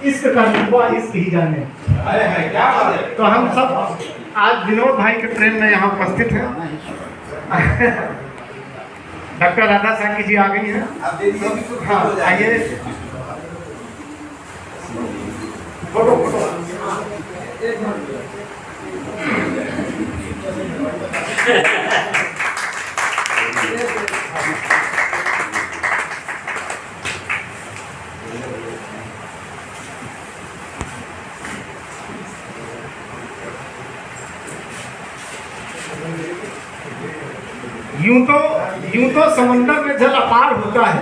इश्क का जुआ इश्क ही जाने। क्या बात है। तो हम सब आज विनोद भाई के प्रेम में यहाँ उपस्थित हैं। डॉक्टर राधा साकी जी आ गई हैं। हाँ आइए, फोटो फोटो। यूं तो समंदर में जल अपार होता है,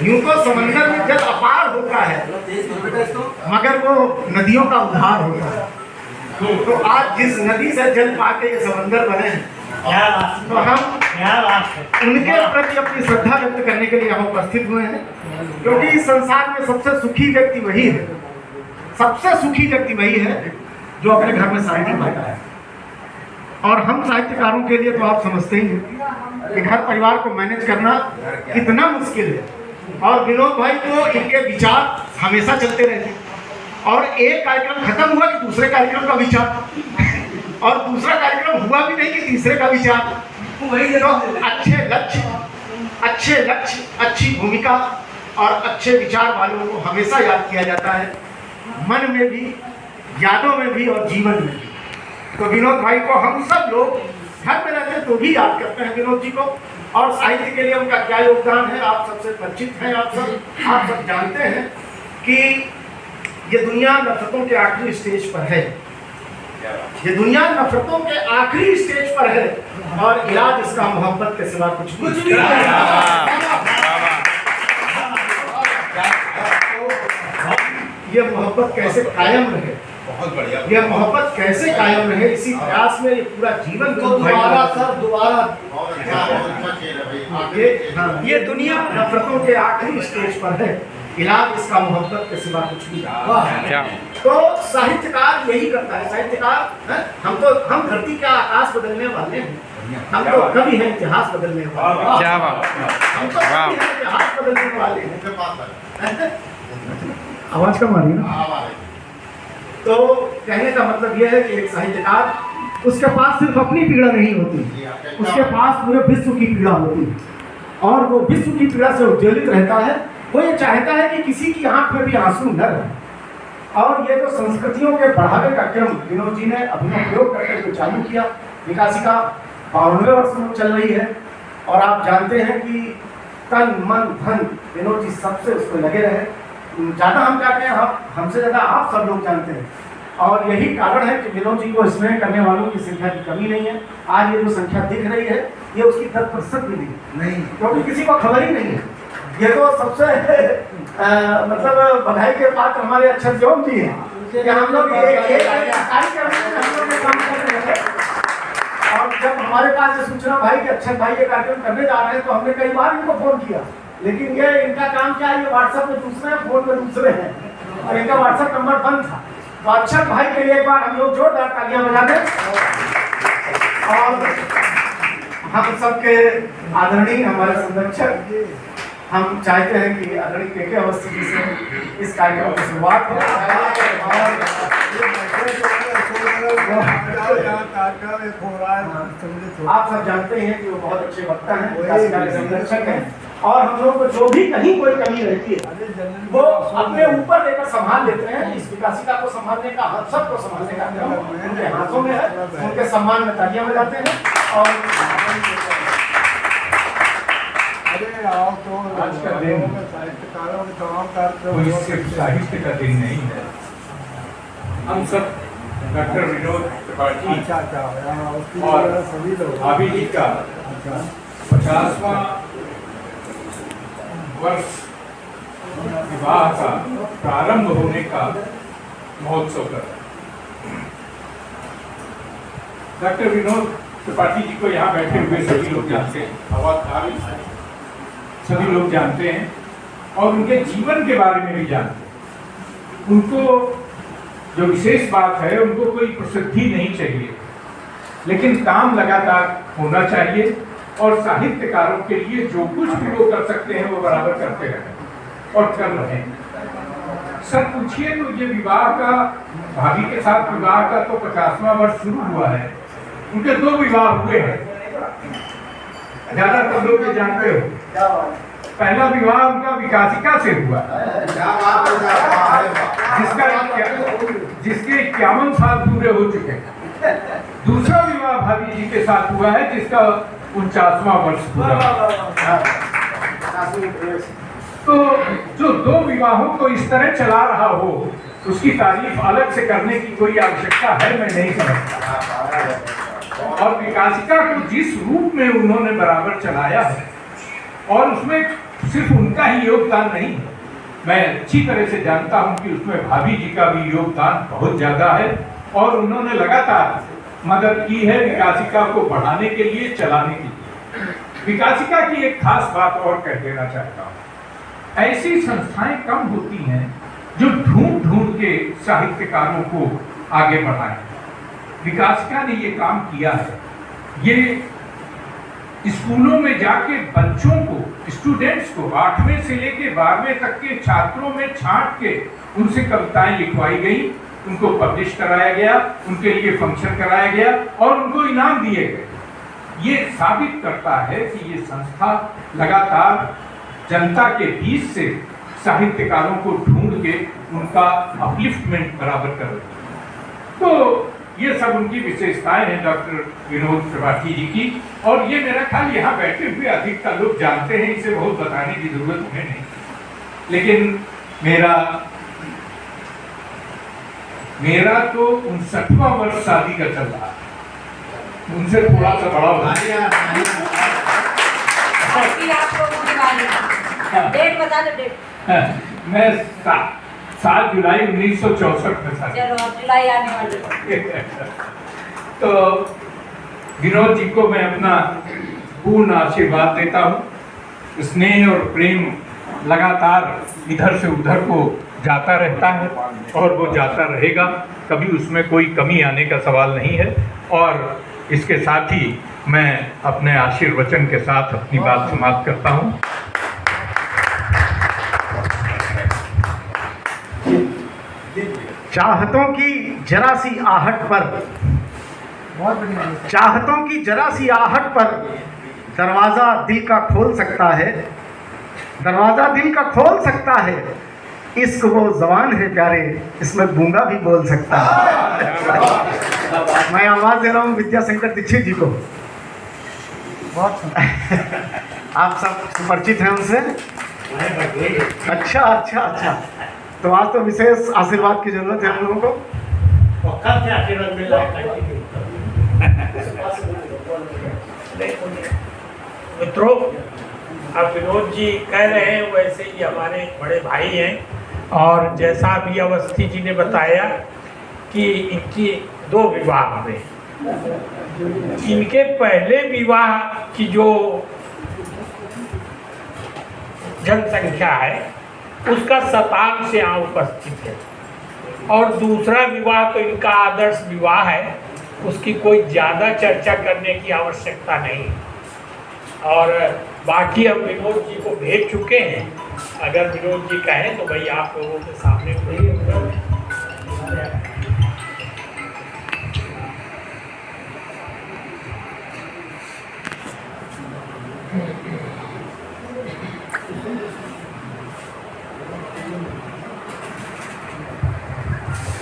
यूं तो समंदर में जल अपार होता है, मगर वो नदियों का उद्धार होता है। तो आज जिस नदी से जल पाके ये समंदर बने हैं, तो हम उनके प्रति अपनी श्रद्धा व्यक्त करने के लिए हम उपस्थित हुए हैं। क्योंकि इस संसार में सबसे सुखी व्यक्ति वही है, सबसे सुखी व्यक्ति वही है जो अपने घर में शांति पाता है। और हम साहित्यकारों के लिए तो आप समझते ही हैं कि घर परिवार को मैनेज करना कितना मुश्किल है। और विनोद भाई तो इनके विचार हमेशा चलते रहते, और एक कार्यक्रम खत्म हुआ कि दूसरे कार्यक्रम का विचार, और दूसरा कार्यक्रम हुआ भी नहीं कि तीसरे का विचार। तो अच्छे लक्ष्य, अच्छी भूमिका और अच्छे विचार वालों को हमेशा याद किया जाता है, मन में भी, यादों में भी और जीवन में भी। तो विनोद भाई को हम सब लोग घर में रहते तो भी याद करते हैं विनोद जी को, और साहित्य के लिए उनका क्या योगदान है आप सबसे परिचित हैं। आप सब जानते हैं कि ये दुनिया नफरतों के आखिरी स्टेज पर है, ये दुनिया नफरतों के आखिरी स्टेज पर है, और इलाज इसका मोहब्बत के सिवा कुछ नहीं है। ये मोहब्बत कैसे कायम रहे, बहुत बढ़िया। यह मोहब्बत कैसे कायम रहे, इसी प्रयास में ये पूरा जीवन ये दुनिया नफरतों के आखिरी स्टेज पर है, इलाज इसका मोहब्बत के सिवा कुछ नहीं। तो साहित्यकार यही करता है, साहित्यकार हम धरती का आकाश बदलने वाले हैं, हम तो कभी हैं इतिहास बदलने वाले, हम तो कभी हैं इतिहास बदलने वाले हैं। आवाज कम आ रही है ना। तो कहने का मतलब यह है कि एक साहित्यकार, उसके पास सिर्फ अपनी पीड़ा नहीं होती, उसके पास पूरे विश्व की पीड़ा होती है, और वो विश्व की पीड़ा से उज्ज्वलित रहता है। वो ये चाहता है कि किसी की आंख में भी आंसू न रहे। और ये जो संस्कृतियों के बढ़ावे का क्रम विनोद जी ने अभिनव प्रयोग करके चालू किया, विकासिका 52वें वर्ष में चल रही है, और आप जानते हैं कि तन मन धन विनोद जी सबसे उसको लगे रहे। ज़्यादा हम जाते हैं, हमसे ज़्यादा आप सब लोग जानते हैं, और यही कारण है कि विनोद जी को स्नेह करने वालों की संख्या की कमी नहीं है। आज ये जो संख्या दिख रही है ये उसकी 10% भी नहीं, क्योंकि किसी को खबर ही नहीं है। ये तो सबसे मतलब बधाई के पात्र हमारे अक्षर जोग जी हैं कि हम लोग कार्यक्रम में काम कर रहे थे, और जब हमारे पास ये सूचना भाई कि अक्षर भाई ये कार्यक्रम करने जा रहे हैं, तो हमने कई बार इनको फोन किया, लेकिन ये इनका काम क्या है, ये व्हाट्सएप में दूसरे हैं, फोन में दूसरे हैं, और इनका व्हाट्सएप नंबर बंद था। तो अक्षर भाई के लिए एक बार हम लोग जोरदार तालियां बजा दें। और हम सबके आदरणीय हमारे संरक्षक, हम चाहते हैं कि आदरणीय के अवस्थी जी से इस कार्यक्रम की शुरुआत हो। आप सब जानते हैं कि वो बहुत अच्छे वक्ता हैं, संरक्षक हैं, और हम लोग को जो भी कहीं कोई कमी रहती है वो अपने ऊपर लेकर संभाल लेते हैं। इस विकासिका को संभालने का, हम सबको संभालने का क्रम उनके हाथों में है। उनके सम्मान में तालियां बजाते हैं। और आज का दिन कोई सिर्फ साहित्य का दिन नहीं है। हम सब डॉक्टर विनोद त्रिपाठी और भाभी जी का 50वां वर्ष विवाह का प्रारंभ होने का महोत्सव कर रहे हैं। डॉक्टर विनोद त्रिपाठी जी को यहाँ बैठे हुए सभी लोग जानते हैं, सभी लोग जानते हैं, और उनके जीवन के बारे में भी जानते हैं। उनको जो विशेष बात है, उनको कोई प्रसिद्धि नहीं चाहिए, लेकिन काम लगातार होना चाहिए, और साहित्यकारों के लिए जो कुछ भी वो कर सकते हैं वो बराबर करते रहे और कर रहे हैं। सर पूछिए तो ये विवाह का, भाभी के साथ विवाह का तो 50वां वर्ष शुरू हुआ है। उनके 2 विवाह हुए हैं, ज्यादातर लोग ये जानते हो। पहला विवाह उनका विकासिका से हुआ, जिसके 51 साल पूरे हो चुके हैं। दूसरा विवाह भाभी जी के साथ हुआ है, जिसका 49वां वर्ष पूरा। तो जो 2 विवाहों को इस तरह चला रहा हो, उसकी तारीफ अलग से करने की कोई आवश्यकता है मैं नहीं समझता। और विकासिका को जिस रूप में उन्होंने बराबर चलाया है, और उसमें सिर्फ उनका ही योगदान नहीं, मैं अच्छी तरह से जानता हूं कि उसमें भाभी जी का भी योगदान बहुत ज्यादा है। और उन्होंने लगातार मदद की है विकासिका को बढ़ाने के लिए, चलाने के लिए। विकासिका की एक खास बात और कह देना चाहता हूँ, ऐसी संस्थाएं कम होती हैं जो ढूंढ ढूंढ के साहित्यकारों को आगे बढ़ाएं। विकासिका ने ये काम किया है। ये स्कूलों में जाके बच्चों को, स्टूडेंट्स को 8वें से लेके 12वें तक के छात्रों में छांट के उनसे कविताएं लिखवाई गई, उनको पब्लिश कराया गया, उनके लिए फंक्शन कराया गया और उनको इनाम दिए गए। ये साबित करता है कि ये संस्था लगातार जनता के बीच से साहित्यकारों को ढूंढ के उनका अपलिफ्टमेंट बराबर कर रही है। तो ये सब उनकी विशेषताएं हैं डॉक्टर विनोद त्रिपाठी जी की। और ये मेरा ख्याल यहाँ बैठे हुए अधिकतर लोग जानते हैं, इसे बहुत बताने की जरूरत उन्हें नहीं। लेकिन मेरा तो 59वां वर्ष शादी का चल रहा है, उनसे थोड़ा सा बड़ा होगा। डेट बता दो, डेट। मैं 7 जुलाई 1964 में था। चलो अब जुलाई आने वाली है। तो विनोद जी को मैं अपना पूर्ण आशीर्वाद देता हूँ। स्नेह और प्रेम लगातार इधर से उधर को जाता रहता है और वो जाता रहेगा, कभी उसमें कोई कमी आने का सवाल नहीं है। और इसके साथ ही मैं अपने आशीर्वचन के साथ अपनी बात समाप्त करता हूँ। चाहतों की जरा सी आहट पर, चाहतों की जरा सी आहट पर दरवाज़ा दिल का खोल सकता है, दरवाज़ा दिल का खोल सकता है। इश्क वो जबान है प्यारे, इसमें गूंगा भी बोल सकता है। मैं आवाज़ दे रहा हूँ विद्या शंकर दीक्षित जी को। आप सब परिचित हैं उनसे? अच्छा अच्छा अच्छा। तो आज तो विशेष आशीर्वाद की जरूरत है हम लोगों को। आशीर्वाद मिल रहा है। मित्रों, अब विनोद जी कह रहे हैं वैसे ही हमारे बड़े भाई हैं। और जैसा अभी अवस्थी जी ने बताया कि इनकी 2 विवाह हुए, इनके पहले विवाह की जो जनसंख्या है उसका शतांश यहाँ उपस्थित है। और दूसरा विवाह तो इनका आदर्श विवाह है, उसकी कोई ज़्यादा चर्चा करने की आवश्यकता नहीं। और बाकी हम विनोद जी को भेज चुके हैं, अगर विनोद जी कहें तो भाई आप लोगों के सामने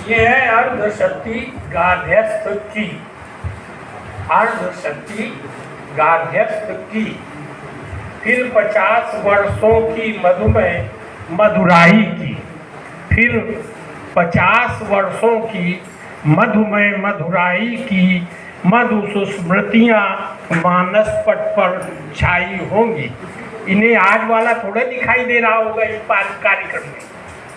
ये है अर्धशक्ति गार्हस्थ्य की, अर्धशक्ति गार्हस्थ्य की। फिर 50 वर्षों की मधुमेह मधुराई की, फिर 50 वर्षों की मधुमेह मधुराई की मधु सुस्मृतियाँ मानस पट पर छाई होंगी। इन्हें आज वाला थोड़ा दिखाई दे रहा होगा इस कार्यक्रम में,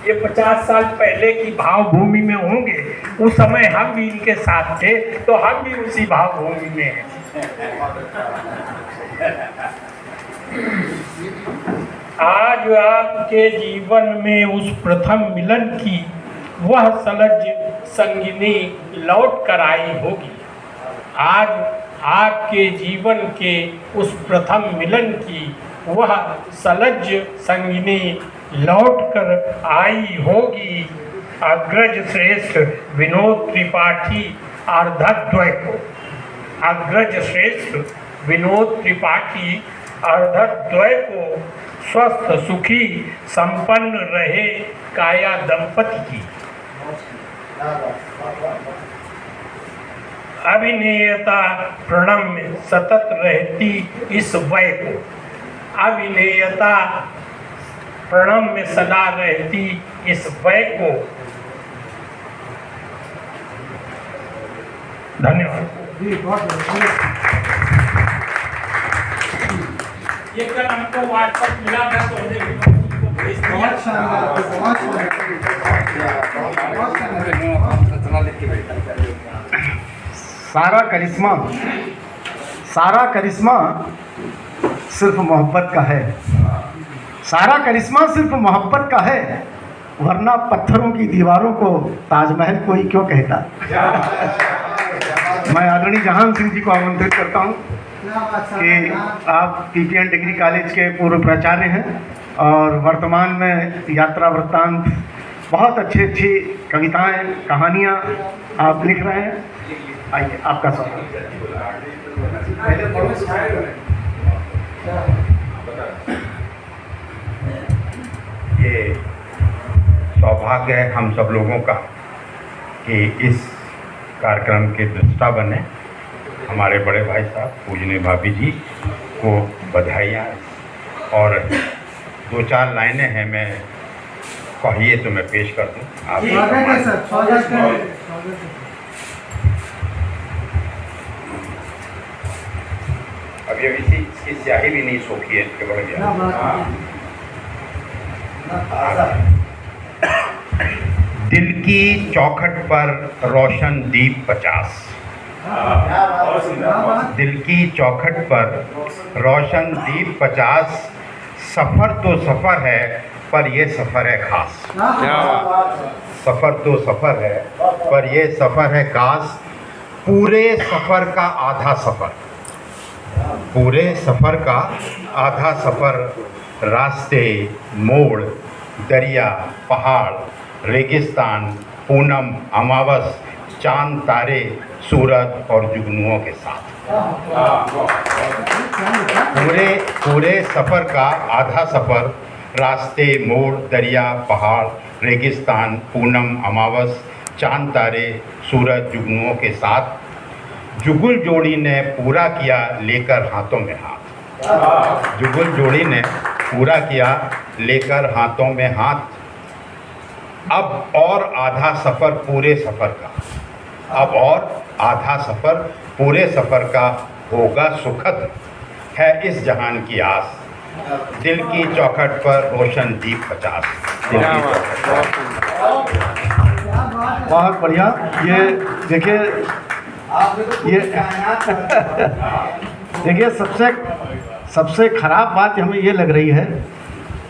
ये 50 साल पहले की भावभूमि में होंगे। उस समय हम भी इनके साथ थे, तो हम भी उसी भावभूमि में हैं। आज आपके जीवन में उस प्रथम मिलन की वह सलज संगिनी लौट कर आई होगी। आज आपके जीवन के उस प्रथम मिलन की वह सलज संगिनी लौट कर आई होगी अग्रज श्रेष्ठ विनोद त्रिपाठी अर्धद्वय को। अग्रज श्रेष्ठ विनोद त्रिपाठी अर्धद्वय को स्वस्थ सुखी संपन्न रहे काया दंपति की। अभिनेयता प्रणम्य सतत रहती इस वय को। अभिनेयता प्रणम्य सदा रहती इस वय को। धन्यवाद। ये कल हमको व्हाट्सएप मिला था तो सारा करिश्मा सिर्फ मोहब्बत का है। सारा करिश्मा सिर्फ मोहब्बत का है, वरना पत्थरों की दीवारों को ताजमहल कोई क्यों कहता। मैं आदरणीय जहान सिंह जी को आमंत्रित करता हूं कि आप पीपीएन डिग्री कॉलेज के पूर्व प्राचार्य हैं और वर्तमान में यात्रा वृत्तांत बहुत अच्छी कविताएं कहानियां आप लिख रहे हैं। आइए, आपका स्वागत। ये सौभाग्य है हम सब लोगों का कि इस कार्यक्रम के दृष्टा बने। हमारे बड़े भाई साहब पूजनीय भाभी जी को बधाइयाँ, और 2-4 लाइनें हैं, मैं कहिए तो मैं पेश कर दूँ। आप अभी इसकी स्याही भी नहीं सोखी है, इसके बढ़ गया। दिल की चौखट पर रोशन दीप 50। दिल की चौखट पर रोशन दीप 50। सफ़र तो सफ़र है पर ये सफ़र है खास। सफ़र तो सफ़र है पर ये सफ़र है खास। पूरे सफ़र का आधा सफ़र, पूरे सफ़र का आधा सफ़र, रास्ते मोड़ दरिया पहाड़ रेगिस्तान पूनम अमावस चांद तारे सूरज और जुगनुओं के साथ। पूरे सफ़र का आधा सफ़र, रास्ते मोड़ दरिया पहाड़ रेगिस्तान पूनम अमावस चांद तारे सूरज जुगनुओं के साथ। जुगुल जोड़ी ने पूरा किया लेकर हाथों में हाथ। जुगुल जोड़ी ने पूरा किया लेकर हाथों में हाथ। अब और आधा सफ़र पूरे सफ़र का, अब और आधा सफ़र पूरे सफ़र का होगा सुखद है इस जहान की आस। दिल की चौखट पर रोशन दीप 50। दिल की चौखट पर। बहुत बढ़िया। ये देखिए, ये देखिए सबसे खराब बात हमें ये लग रही है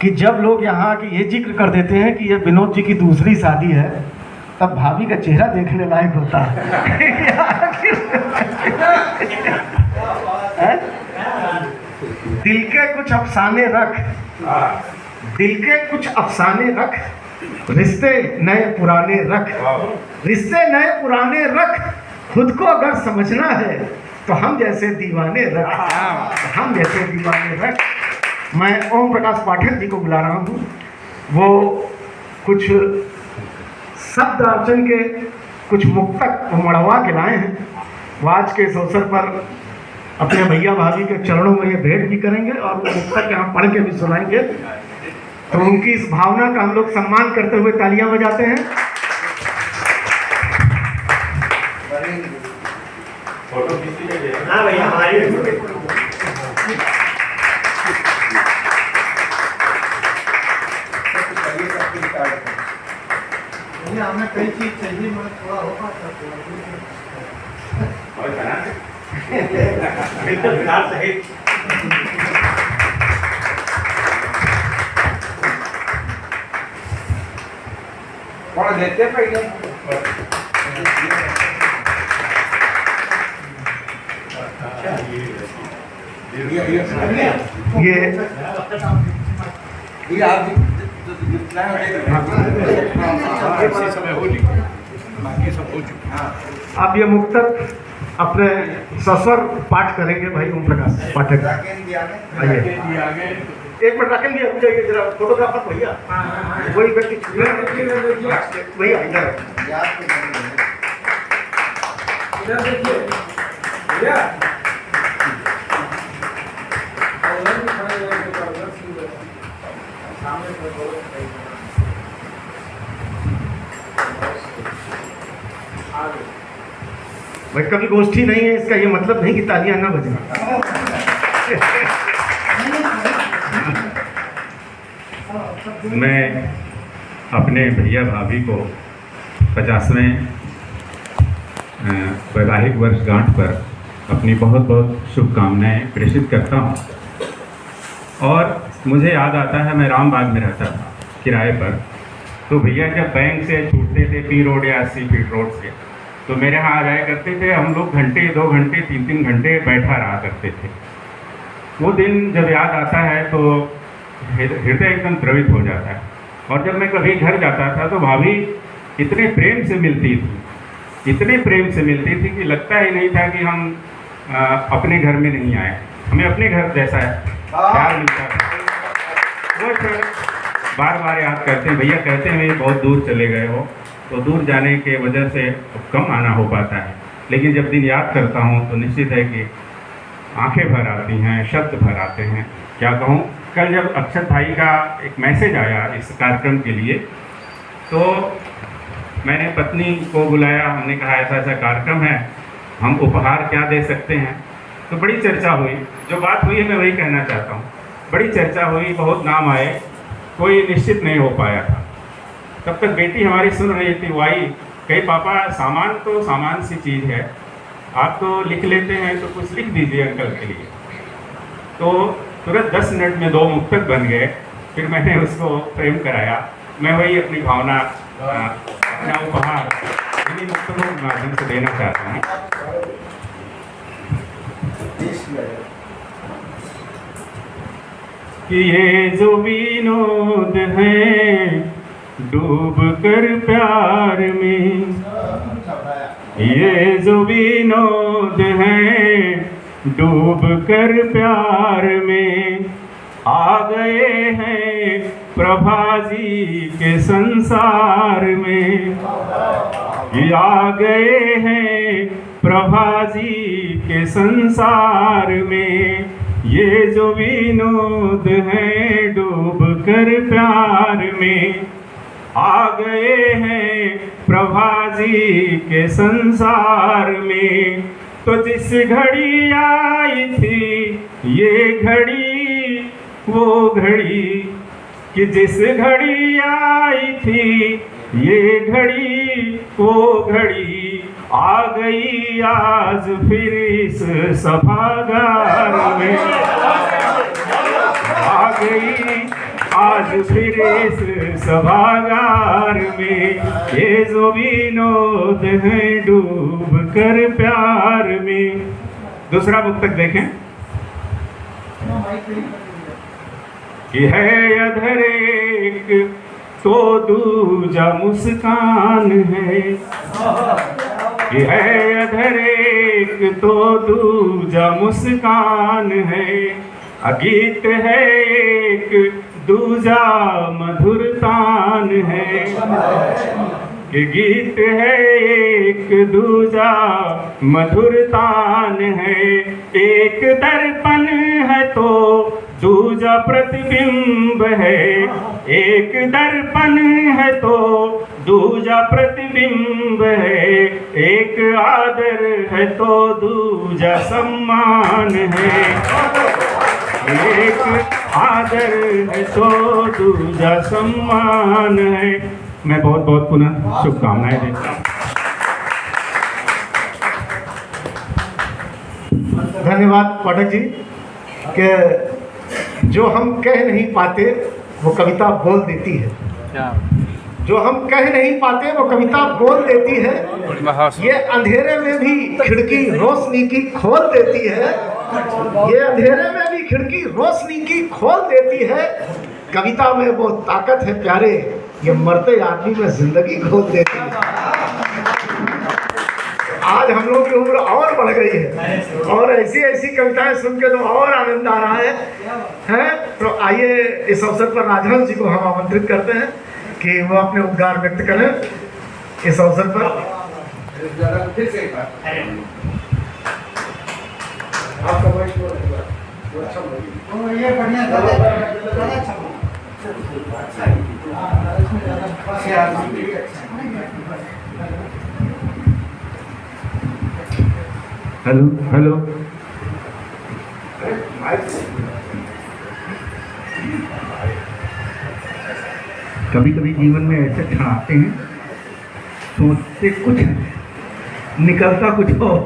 कि जब लोग यहाँ की ये जिक्र कर देते हैं कि ये विनोद जी की दूसरी शादी है, तब भाभी का चेहरा देखने लायक होता है। दिल के कुछ अफसाने रख, दिल के कुछ अफसाने रख, रिश्ते नए पुराने रख, रिश्ते नए पुराने रख। खुद को अगर समझना है तो हम जैसे दीवाने रख, हम जैसे दीवाने रख। मैं ओम प्रकाश पाठक जी को बुला रहा हूँ। वो कुछ शब्द अर्चन के कुछ मुक्तक मड़वा के लाए हैं। वो आज के इस अवसर पर अपने भैया भाभी के चरणों में ये भेंट भी करेंगे और वो मुक्तक यहाँ पढ़ के भी सुनाएंगे। तो उनकी इस भावना का हम लोग सम्मान करते हुए तालियां बजाते हैं। हाँ भैया, हमारी हमें कई चीज चाहिए, मैं थोड़ा हो पाता पढ़ देते पहले। ये आप इसी समय होली, बाकी सब हो चुका। आप ये मुक्तक अपने सस्वर पाठ करेंगे भाई ओम प्रकाश पाठक। आइए एक मिनट रखेंगे, अभी जाइए जरा, फोटोग्राफर भैया वही व्यक्ति भैया इधर भाई, कभी गोष्ठी नहीं है इसका ये मतलब नहीं कि तालियां ना बजें। मैं अपने भैया भाभी को 50वें वैवाहिक वर्षगांठ पर अपनी बहुत बहुत शुभकामनाएं प्रेषित करता हूं। और मुझे याद आता है, मैं रामबाग में रहता था किराए पर, तो भैया जब बैंक से छूटते थे पी रोड या 80 फीट रोड से, तो मेरे यहाँ आ जाया करते थे। हम लोग घंटे 2 घंटे 3-3 घंटे बैठा रहा करते थे। वो दिन जब याद आता है तो हृदय एकदम द्रवित हो जाता है। और जब मैं कभी घर जाता था तो भाभी इतने प्रेम से मिलती थी, इतने प्रेम से मिलती थी कि लगता ही नहीं था कि हम अपने घर में नहीं आए, हमें अपने घर जैसा प्यार मिलता था। वो फिर बार बार याद करते हैं, भैया कहते हैं बहुत दूर चले गए हो, तो दूर जाने के वजह से कम आना हो पाता है, लेकिन जब दिन याद करता हूँ तो निश्चित है कि आंखें भर आती हैं, शब्द भर आते हैं। क्या कहूँ, कल जब अक्षत भाई का एक मैसेज आया इस कार्यक्रम के लिए, तो मैंने पत्नी को बुलाया, हमने कहा ऐसा ऐसा कार्यक्रम है, हम उपहार क्या दे सकते हैं। तो बड़ी चर्चा हुई, जो बात हुई है मैं वही कहना चाहता हूँ। बड़ी चर्चा हुई, बहुत नाम आए, कोई निश्चित नहीं हो पाया था। तब तक बेटी हमारी सुन रही थी, वो आई, कही पापा सामान तो सामान सी चीज़ है, आप तो लिख लेते हैं तो कुछ लिख दीजिए अंकल के लिए। तो तुरंत 10 मिनट में 2 मुक्तक बन गए। फिर मैंने उसको फ्रेम कराया। मैं वही अपनी भावना, अपना उपहार इन्हीं मुक्तकों के माध्यम से देना चाहता हूँ। कि ये जो विनोद है डूब कर प्यार में, ये जो विनोद है डूब कर प्यार में, आ गए हैं प्रभा जी के संसार में, ये आ गए हैं प्रभा जी के संसार में, ये जो विनोद है डूब कर प्यार में, आ गए हैं प्रभा जी के संसार में। तो जिस घड़ी आई थी ये घड़ी वो घड़ी, कि जिस घड़ी आई थी ये घड़ी वो घड़ी, आ गई आज फिर इस सभागार में, आ गई आज फिर इस सभागार में, ये जो विनोद है डूब कर प्यार में। दूसरा मुक्तक देखें कि है अधर एक तो दूजा मुस्कान है, कि है अधर एक तो दूजा मुस्कान है, अगीत है एक दूजा मधुर तान है, कि गीत है एक दूजा मधुर तान है, एक दर्पण है तो दूजा प्रतिबिंब है, एक दर्पण है तो दूजा प्रतिबिंब है, एक आदर है तो दूजा सम्मान है, एक आदर है तो दूजा सम्मान है। मैं बहुत बहुत पुनः शुभकामनाएं देता हूँ। धन्यवाद पाठक जी कि जो हम कह नहीं पाते वो कविता बोल देती है, जो हम कह नहीं पाते वो कविता बोल देती है, ये अंधेरे में भी खिड़की रोशनी की खोल देती है, ये अंधेरे में भी खिड़की रोशनी की खोल देती है, कविता में वो ताकत है प्यारे, ये मरते आदमी में जिंदगी खो देती है। आज हम लोग की उम्र और बढ़ गई है और ऐसी ऐसी कविताएं सुन के तो और आनंद आ रहा है। तो आइए इस अवसर पर राजहंस जी को हम आमंत्रित करते हैं कि वो अपने उद्गार व्यक्त करें इस अवसर पर। Hello hello. कभी कभी जीवन में ऐसे क्षण आते हैं, सोचते कुछ निकलता कुछ और।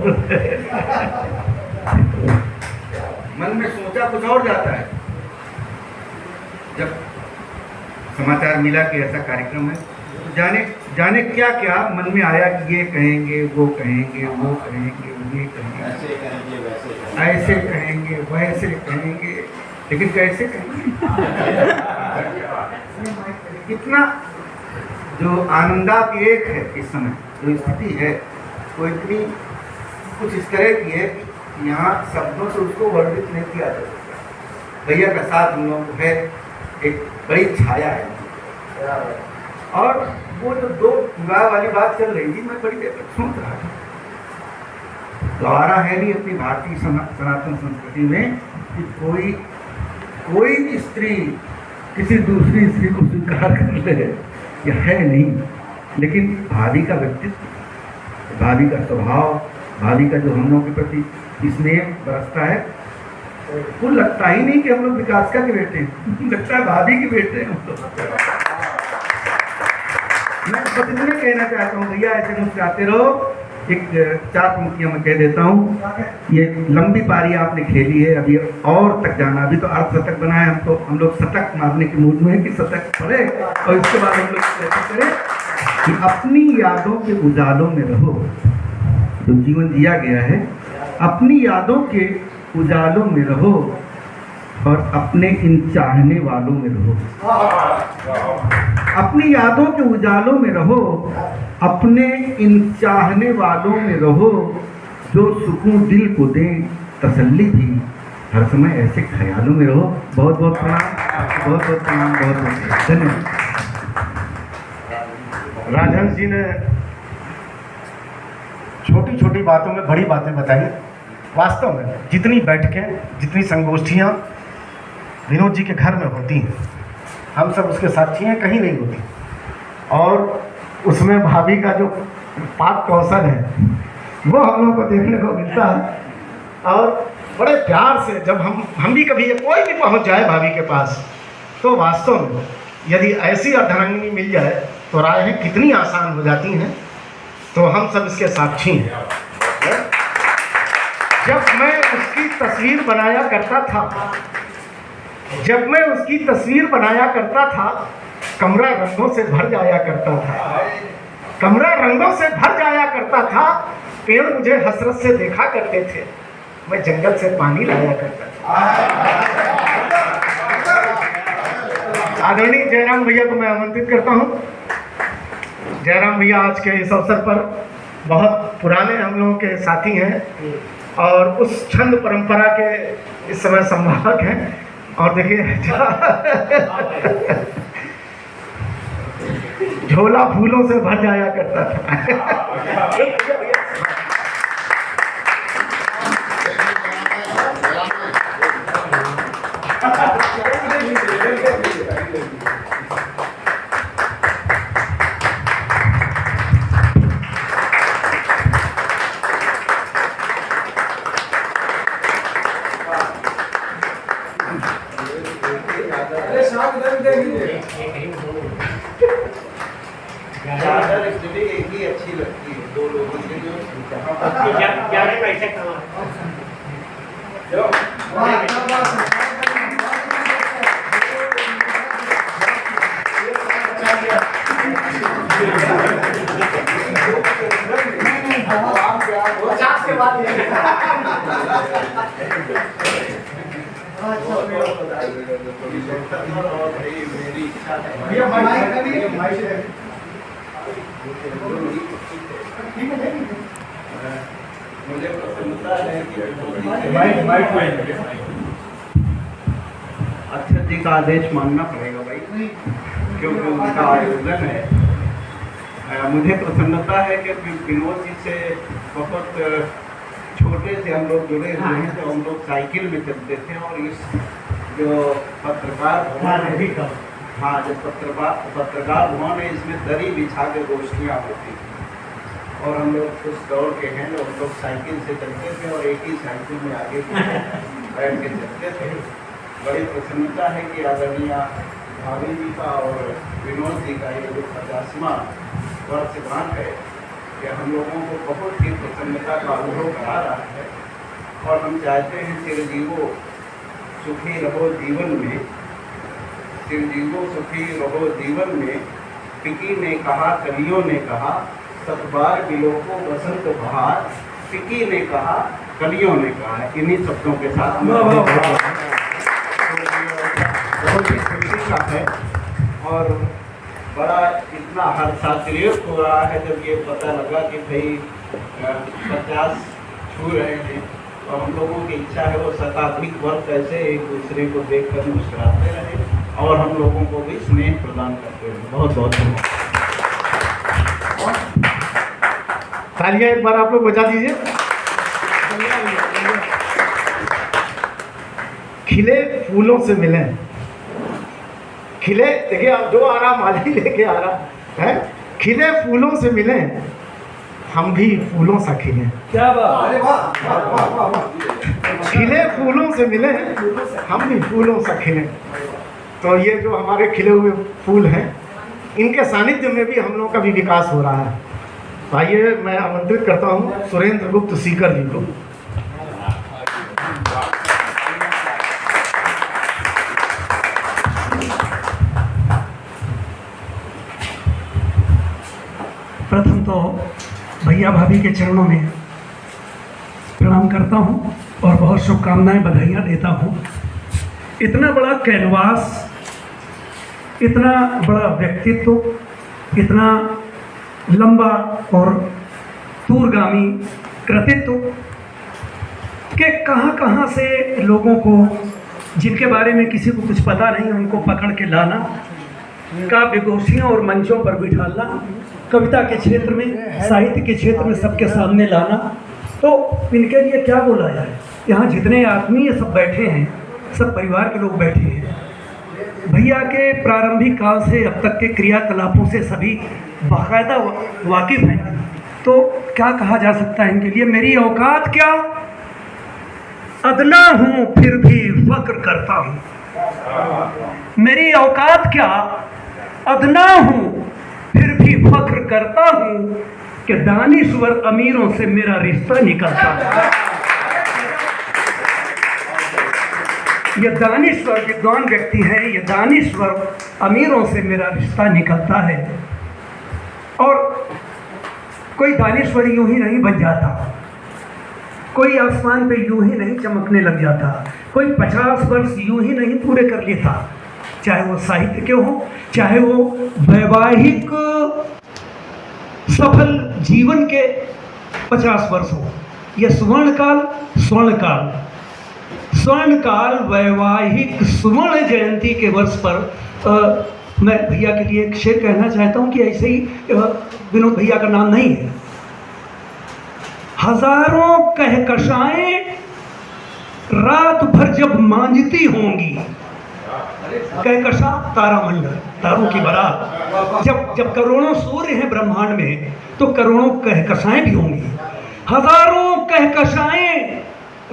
मन में सोचा कुछ और जाता है। जब समाचार मिला कि ऐसा कार्यक्रम है, तो जाने क्या क्या मन में आया कि ये कहेंगे, वो कहेंगे, वो कहेंगे, ये कहेंगे, ऐसे कहेंगे, वैसे कहेंगे, लेकिन कैसे कहेंगे? इतना जो आनंदातिरेक है इस समय, जो स्थिति है वो इतनी कुछ इस तरह की है कि यहाँ शब्दों से उसको वर्णित नहीं किया जा सकता। भैया का साथ हम लोग है, एक बड़ी छाया है। और वो जो दो विवाह वाली बात चल रही थी, मैं बड़ी देर तक सुन रहा था। गवारा है नहीं अपनी भारतीय सनातन संस्कृति में कि कोई भी स्त्री किसी दूसरी स्त्री को स्वीकार कर ले, यह है नहीं। लेकिन भाभी का व्यक्तित्व, भाभी का स्वभाव, भाभी का जो हम लोगों के प्रति स्नेह बरसता है, वो लगता ही नहीं कि हम लोग विकासका के बेटे हैं, लगता है भाभी के बेटे हैं हम लोग। मैं बस इतना कहना चाहता हूँ, भैया ऐसे मुस्कुराते रहो। एक 4 पंक्तियाँ मैं कह देता हूँ। ये लंबी पारी आपने खेली है, अभी और तक जाना। अभी तो अर्धशतक बना है, हम लोग शतक मारने के मूड में है कि शतक पड़े और इसके बाद हम लोग ऐसा करें कि अपनी यादों के उजालों में रहो। जो जीवन जिया गया है, अपनी यादों के उजालों में रहो और अपने इन चाहने वालों में रहो। अपनी यादों के उजालों में रहो, अपने इन चाहने वालों में रहो, जो सुकून दिल को दें तसल्ली भी, हर समय ऐसे ख्यालों में रहो। बहुत बहुत प्रणाम, बहुत बहुत प्रणाम, बहुत बहुत धन्यवाद। राजहंस जी ने छोटी छोटी बातों में बड़ी बातें बताई। वास्तव में जितनी बैठकें, जितनी संगोष्ठियाँ विनोद जी के घर में होती हैं, हम सब उसके साक्षी हैं, कहीं नहीं होती। और उसमें भाभी का जो पाक कौशल है वो हम लोग को देखने को मिलता है। और बड़े प्यार से जब हम भी कभी कोई भी पहुंच जाए भाभी के पास, तो वास्तव में यदि ऐसी अर्धांगिनी मिल जाए तो राहें कितनी आसान हो जाती हैं। तो हम सब इसके साक्षी हैं। जब मैं उसकी तस्वीर बनाया करता था, कमरा रंगों से भर जाया करता था। पेड़ मुझे हसरत से देखा करते थे, मैं जंगल से पानी लाया करता था। आदरणीय जयराम भैया को मैं आमंत्रित करता हूँ। जयराम भैया आज के इस अवसर पर बहुत पुराने हम लोगों के साथी हैं और उस छंद परंपरा के इस समय संवाहक हैं। और देखिए झोला फूलों से भर जाया करता था। एक ही अच्छी लगती है, 2 लोगों की जो 11 पैसे कमा। के बाद थोड़ी सफर और भाई मेरी इच्छा है भैया माइक का भी माइक से मुझे प्रसन्नता है कि अध्यक्ष जी का आदेश मानना पड़ेगा भाई, क्योंकि उनका आयोजन है। मुझे प्रसन्नता है कि विनोद जी से बहुत छोटे से हम लोग जुड़े हुए हैं। तो हम लोग साइकिल में चलते थे और इस जो पत्रकार भवन है, हाँ जो पत्रकार भवन है, इसमें दरी बिछा के गोष्ठियाँ होती थी और हम लोग कुछ दौड़ के हैं हम लोग साइकिल से चलते थे और एक ही साइकिल में आगे बैठ के चलते थे। बड़ी प्रसन्नता है कि आदरणीय भाभी जी का और विनोद जी का ये जो 50वां वर्षगांठ है, कि हम लोगों को बहुत ही प्रसन्नता का अनुभव करा रहा है। और हम चाहते हैं चिरजीवो सुखी रहो जीवन में, चिरजीवो सुखी रहो जीवन में। पिकी ने कहा, कलियों ने कहा, सतबार बिलोको बसंत बहार। पिकी ने कहा, कलियों ने कहा। इन्हीं शब्दों के साथ बहुत ही खुशी का है और बड़ा इतना हर्षातिरेक हो रहा है जब ये पता लगा कि भाई 50 छू रहे हैं। और हम लोगों की इच्छा है वो शताब्दिक वर्ष ऐसे एक दूसरे को देखकर मुस्कुराते रहे और हम लोगों को भी स्नेह प्रदान करते रहे। बहुत बहुत धन्यवाद। तालियां एक बार आप लोग बजा दीजिए। खिले फूलों से मिलें, खिले, देखिए आप जो आ रहा माली लेके आ रहा है, खिले फूलों से मिलें, हम भी फूलों सा खिलें। क्या बात, अरे वाह। खिले फूलों से मिलें, हम भी फूलों सा खिलें। तो ये जो हमारे खिले हुए फूल हैं, इनके सानिध्य में भी हम लोगों का भी विकास हो रहा है। तो आइए मैं आमंत्रित करता हूँ सुरेंद्र गुप्त सीकर जी को। प्रथम तो भैया भाभी के चरणों में प्रणाम करता हूं और बहुत शुभकामनाएं बधाइयाँ देता हूं। इतना बड़ा कैनवास, इतना बड़ा व्यक्तित्व, इतना लंबा और दूरगामी कृतित्व के कहां से लोगों को, जिनके बारे में किसी को कुछ पता नहीं, उनको पकड़ के लाना, काव्य गोष्ठियों और मंचों पर बिठाना, कविता के क्षेत्र में, साहित्य के क्षेत्र में सबके सामने लाना। तो इनके लिए क्या बोला जाए। यहाँ जितने आत्मीय सब बैठे हैं, सब परिवार के लोग बैठे हैं। भैया के प्रारंभिक काल से अब तक के क्रियाकलापों से सभी बाकायदा वाकिफ हैं। तो क्या कहा जा सकता है इनके लिए। मेरी औकात क्या, अदना हूँ फिर भी फक्र करता हूँ। मेरी औकात क्या, अदना हूँ फिर भी फख्र करता हूँ कि दानिश्वर अमीरों से मेरा रिश्ता निकलता है। ये दानिश्वर विद्वान व्यक्ति है, ये दानिश्वर अमीरों से मेरा रिश्ता निकलता है। और कोई दानिश्वर यूं ही नहीं बन जाता, कोई आसमान पे यूं ही नहीं चमकने लग जाता, कोई 50 वर्ष यूं ही नहीं पूरे कर लेता। चाहे वो साहित्य के हो, चाहे वो वैवाहिक सफल जीवन के 50 वर्ष हो। यह स्वर्णकाल वैवाहिक स्वर्ण जयंती के वर्ष पर मैं भैया के लिए एक शेर कहना चाहता हूँ कि ऐसे ही विनोद भैया का नाम नहीं है। हजारों कहकशाएं रात भर जब मांझती होंगी, कहकशा तारामंडल, तारों की बारात, जब करोड़ों सूर्य हैं ब्रह्मांड में तो करोड़ों कहकशाएं भी होंगी। हजारों कहकशाएं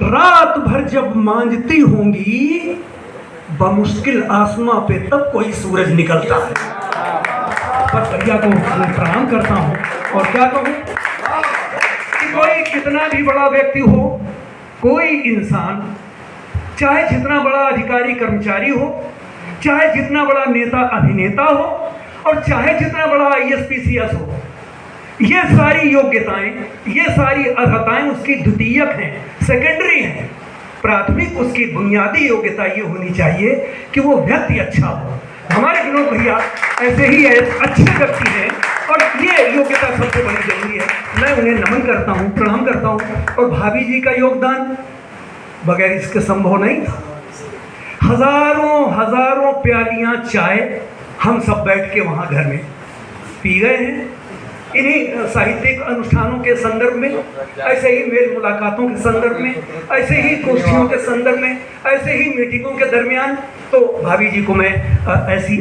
रात भर जब मांझती होंगी, बमुश्किल आसमां पे तब कोई सूरज निकलता है। बस भैया को प्रणाम करता हूँ और क्या कहूँ कि कोई कितना भी बड़ा व्यक्ति हो, कोई इंसान चाहे जितना बड़ा अधिकारी कर्मचारी हो, चाहे जितना बड़ा नेता अभिनेता हो और चाहे जितना बड़ा IAS PCS हो, ये सारी योग्यताएं, ये सारी अर्हताएं उसकी द्वितीयक हैं, सेकेंडरी हैं। प्राथमिक उसकी बुनियादी योग्यता ये होनी चाहिए कि वो व्यक्ति अच्छा हो। हमारे विनोद भैया ऐसे ही अच्छे व्यक्ति हैं और ये योग्यता सबसे बड़ी जरूरी है। मैं उन्हें नमन करता हूँ, प्रणाम करता हूँ। और भाभी जी का योगदान बगैर इसके संभव नहीं था। हजारों प्यालियाँ चाय हम सब बैठ के वहाँ घर में पी गए हैं, इन्हीं साहित्यिक अनुष्ठानों के संदर्भ में, ऐसे ही मेल मुलाकातों के संदर्भ में, ऐसे ही गोष्ठियों के संदर्भ में, ऐसे ही मीटिंगों के दरमियान। तो भाभी जी को मैं ऐसी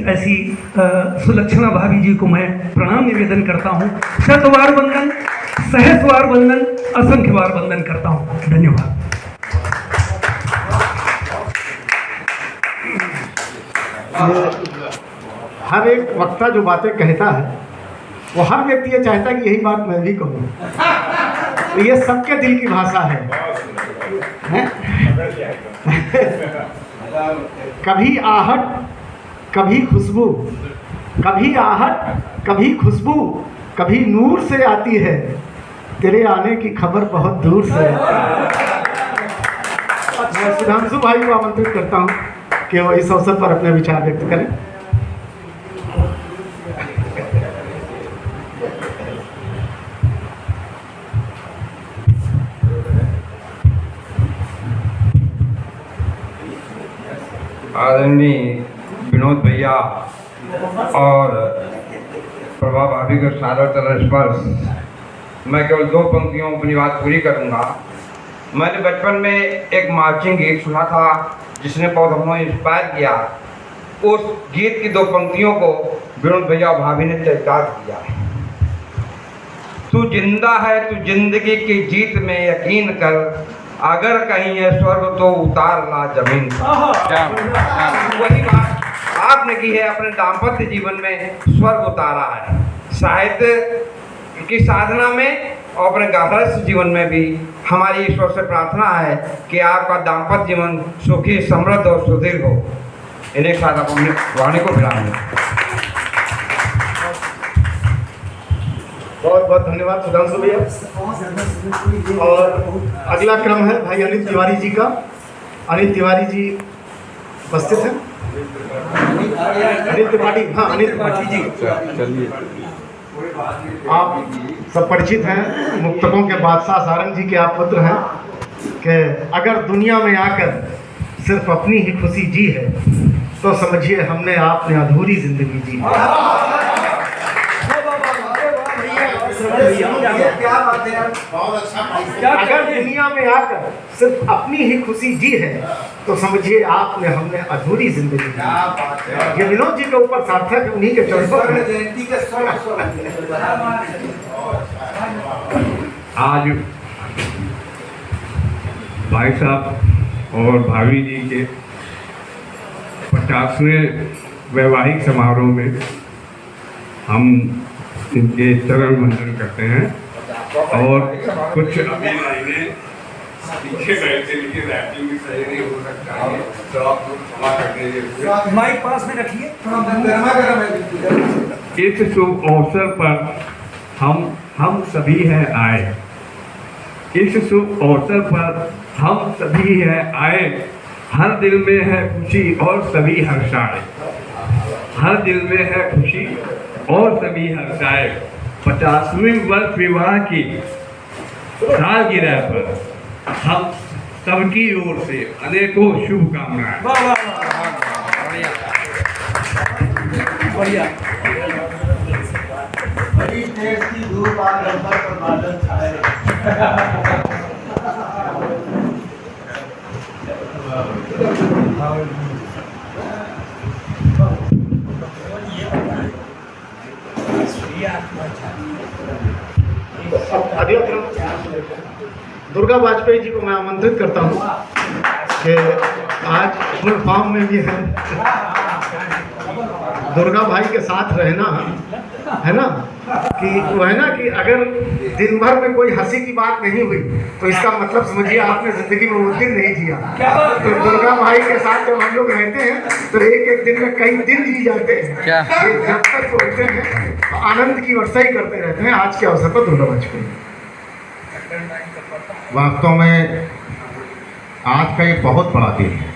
सुलक्षणा भाभी जी को मैं प्रणाम निवेदन करता हूँ। शतवार वंदन, सहस्वार वंदन, असंख्य बार वंदन करता हूँ। धन्यवाद। हर एक वक्ता जो बातें कहता है वो हर व्यक्ति ये चाहता है कि यही बात मैं भी कहूँ। तो ये सबके दिल की भाषा है? कभी आहट कभी खुशबू, कभी आहट कभी खुशबू, कभी नूर से आती है, तेरे आने की खबर बहुत दूर से आती है। मैं सुधांशु भाई को आमंत्रित करता हूँ कि वो इस अवसर पर अपने विचार व्यक्त करें। आदरणीय विनोद भैया और प्रभा भाभी का सादर स्पर्श। मैं केवल 2 पंक्तियों में अपनी बात पूरी करूंगा। मैंने बचपन में एक मार्चिंग गीत सुना था जिसने बहुत हमको इंस्पायर किया। उस गीत की 2 पंक्तियों को विनोद भैया और भाभी ने चरितार्थ किया है। तू जिंदा है, तू जिंदगी की जीत में यकीन कर, अगर कहीं है स्वर्ग तो उतार ला जमीन पर। वही बात आपने की है, अपने दाम्पत्य जीवन में स्वर्ग उतारा है। साहित्य की साधना में और अपने गृहस्थ जीवन में भी हमारी ईश्वर से प्रार्थना है कि आपका दाम्पत्य जीवन सुखी, समृद्ध और सुदीर्घ हो। इन्हें साथ अपनी वाणी को विराम दें। बहुत बहुत धन्यवाद सुधांशु भैया। और अगला क्रम है भाई अनिल तिवारी जी का। अनिल तिवारी जी उपस्थित हैं। अनिल त्रिपाठी, हाँ अनिल त्रिपाठी जी, चलिए। आप सब परिचित हैं, मुक्तकों के बादशाह सारंग जी के आप पुत्र हैं कि अगर दुनिया में आकर सिर्फ अपनी ही खुशी जी है तो समझिए हमने आपने अधूरी जिंदगी जी है। अगर दुनिया में आकर सिर्फ अपनी ही खुशी जी है तो समझिए आपने हमने अधूरी जिंदगी जी। ये विनोद जी के ऊपर सार्थक है, उन्हीं के चरणों आज भाई साहब और भाभी जी के 50वें वैवाहिक समारोह में हम इनके चरण वंदन करते हैं। और कुछ अभी लाइनें पीछे बैठे लिए रैपिंग भी सही नहीं हो सकता है, तो आप लोग क्षमा कर दीजिए। माइक पास में रखिए। इस शुभ अवसर पर हम सभी हैं आए। इस शुभ अवसर पर हम सभी हैं आए। हर दिल में है खुशी और सभी हर्षाए। हर दिल में है खुशी और सभी हर्षाए। 50वीं वर्ष विवाह की सालगिरह पर हम सबकी ओर से अनेकों शुभकामनाएं। बढ़िया। दुर्गा वाजपेयी जी को मैं आमंत्रित करता हूँ कि आज फुल फॉर्म में भी है। दुर्गा भाई के साथ रहना है ना, कि वो है ना कि अगर दिन भर में कोई हंसी की बात नहीं हुई तो इसका मतलब समझिए आपने जिंदगी में वो दिन नहीं जिया। तो दुर्गा भाई के साथ जब हम लोग रहते हैं तो एक एक दिन में कई दिन जी जाते हैं। जब तक बोलते हैं तो आनंद की वर्षा ही करते रहते हैं। आज के अवसर पर दुर्गा वाजपेयी वास्तव में आज का ये बहुत बड़ा दिन है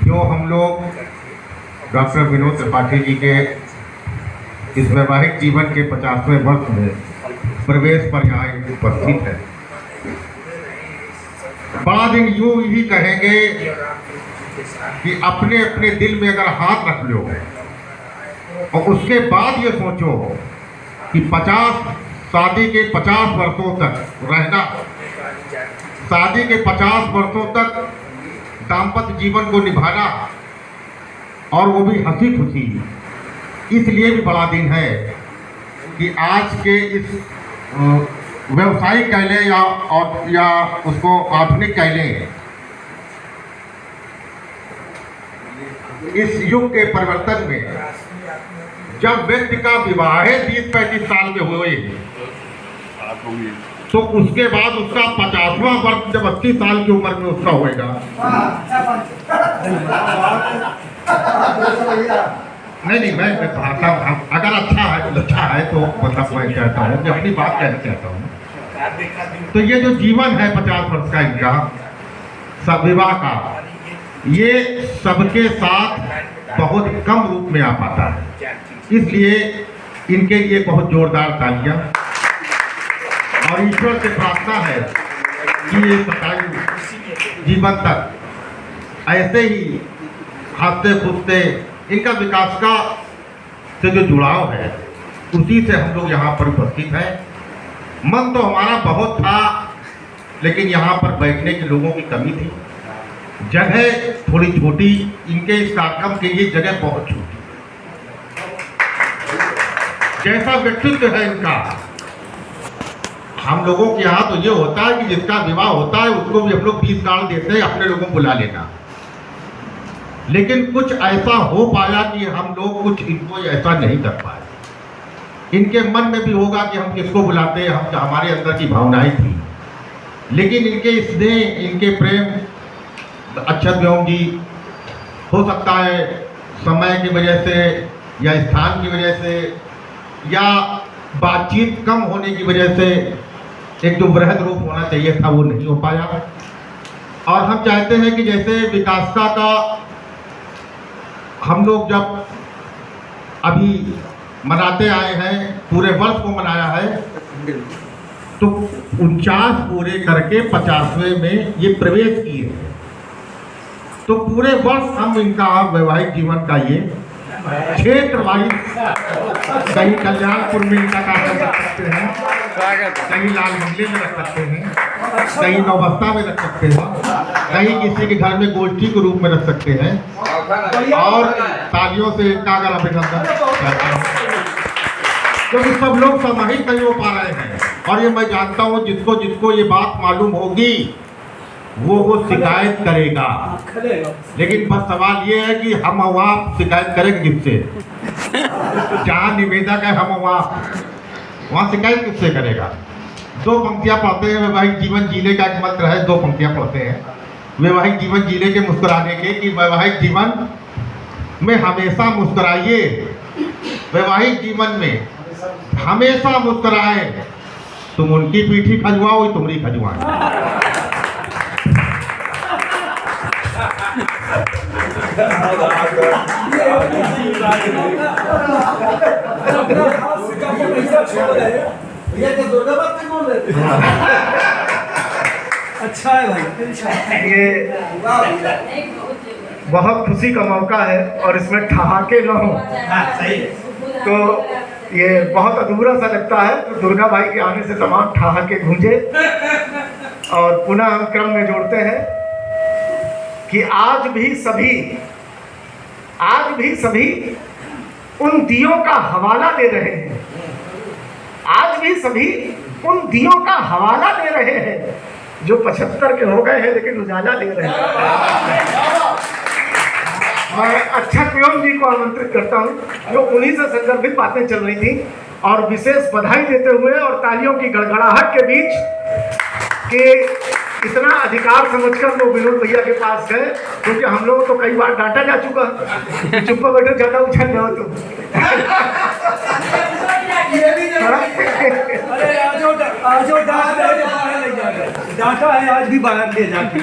जो हम लोग डॉक्टर विनोद त्रिपाठी जी के इस वैवाहिक जीवन के 50वें वर्ष में प्रवेश पर यहाँ उपस्थित है। बड़ा दिन यूँ ही कहेंगे कि अपने अपने दिल में अगर हाथ रख लो और उसके बाद ये सोचो कि 50 शादी के 50 वर्षों तक रहना, शादी के 50 वर्षों तक दाम्पत्य जीवन को निभाना और वो भी हंसी खुशी, इसलिए भी बड़ा दिन है कि आज के इस व्यवसायिक कह लें या उसको आधुनिक कह लें, इस युग के परिवर्तन में जब व्यक्ति का विवाह 30-35 साल में हुए तो उसके बाद उसका 50वां वर्ष जब 80 साल की उम्र में उसका होएगा। नहीं मैं भाषा अगर अच्छा है तो मतलब मैं कहता हूँ कि अपनी बात कहना चाहता हूँ। तो ये जो जीवन है 50 वर्ष का इनका सब विवाह का, ये सबके साथ बहुत कम रूप में आ पाता है, इसलिए इनके लिए बहुत जोरदार तालियां और ईश्वर से प्रार्थना है कि ये 27 जीवन तक ऐसे ही हंसते फूसते इनका विकास का से जो जुड़ाव है उसी से हम लोग यहाँ पर उपस्थित हैं। मन तो हमारा बहुत था, लेकिन यहाँ पर बैठने के लोगों की कमी थी, जगह थोड़ी छोटी, इनके इस कार्यक्रम के लिए जगह बहुत छोटी। जैसा व्यक्तित्व है इनका, हम लोगों के यहाँ तो ये होता है कि जिसका विवाह होता है उसको भी हम लोग 20 कार्ड देते हैं, अपने लोगों को बुला लेना। लेकिन कुछ ऐसा हो पाया कि हम लोग कुछ इनको ऐसा नहीं कर पाए। इनके मन में भी होगा कि हम किसको बुलाते हैं, हम हमारे अंदर की भावनाएं थी, लेकिन इनके स्नेह, इनके प्रेम, अक्षत व्योम जी हो सकता है समय की वजह से या स्थान की वजह से या बातचीत कम होने की वजह से एक जो वृहद रूप होना चाहिए था वो नहीं हो पाया। और हम चाहते हैं कि जैसे विकासता का हम लोग जब अभी मनाते आए हैं, पूरे वर्ष को मनाया है, तो 49 पूरे करके 50वें में ये प्रवेश किए, तो पूरे वर्ष हम इनका वैवाहिक जीवन का ये क्षेत्र वाइज कहीं कल्याणपुर में इनका कार्यक्रम रख सकते हैं, कहीं लाल बंगले में रख सकते हैं, कहीं नौबस्ता में रख सकते हैं, कहीं किसी के घर में गोष्ठी के रूप में रख सकते हैं। और तालियों से इनका अगर अभिनंदन करता हूँ, क्योंकि सब लोग सामूहिक नहीं हो पा रहे हैं। और ये मैं जानता हूँ जिसको ये बात मालूम होगी वो शिकायत करेगा, लेकिन बस सवाल ये है कि हम वहाँ शिकायत करेंगे किससे? जहाँ निवेदक है हम वहाँ शिकायत किससे करेगा? 2 पंक्तियाँ पढ़ते हैं, वैवाहिक जीवन जीने का एक मंत्र है, 2 पंक्तियाँ पढ़ते हैं वैवाहिक जीवन जीने के, मुस्कुराने के, कि वैवाहिक जीवन में हमेशा मुस्कुराइए, वैवाहिक जीवन में हमेशा मुस्कुराए, तुम उनकी पीठी खजुआओ तुम्हारी खजुआए। अच्छा है भाई, ये बहुत खुशी का मौका है और इसमें ठहाके न हो तो ये बहुत अधूरा सा लगता है। तो दुर्गा भाई के आने से तमाम ठहाके गूंजे और पुनः हम क्रम में जोड़ते हैं कि आज भी सभी उन दियों का हवाला दे रहे हैं, आज भी सभी उन दियों का हवाला दे रहे हैं जो 75 के हो गए हैं लेकिन उजाला दे रहे हैं। मैं अक्षत व्योम जी को आमंत्रित करता हूं, जो उन्हीं से संदर्भित बातें चल रही थी, और विशेष बधाई देते हुए और तालियों की गड़गड़ाहट के बीच कि इतना अधिकार समझकर वो विनोद भैया के पास गए, क्योंकि हम लोग तो कई बार डांटा जा चुका, चुप बैठे ज्यादा उछल रहे हो तुम। जाता है आज भी बाहर ले जाके।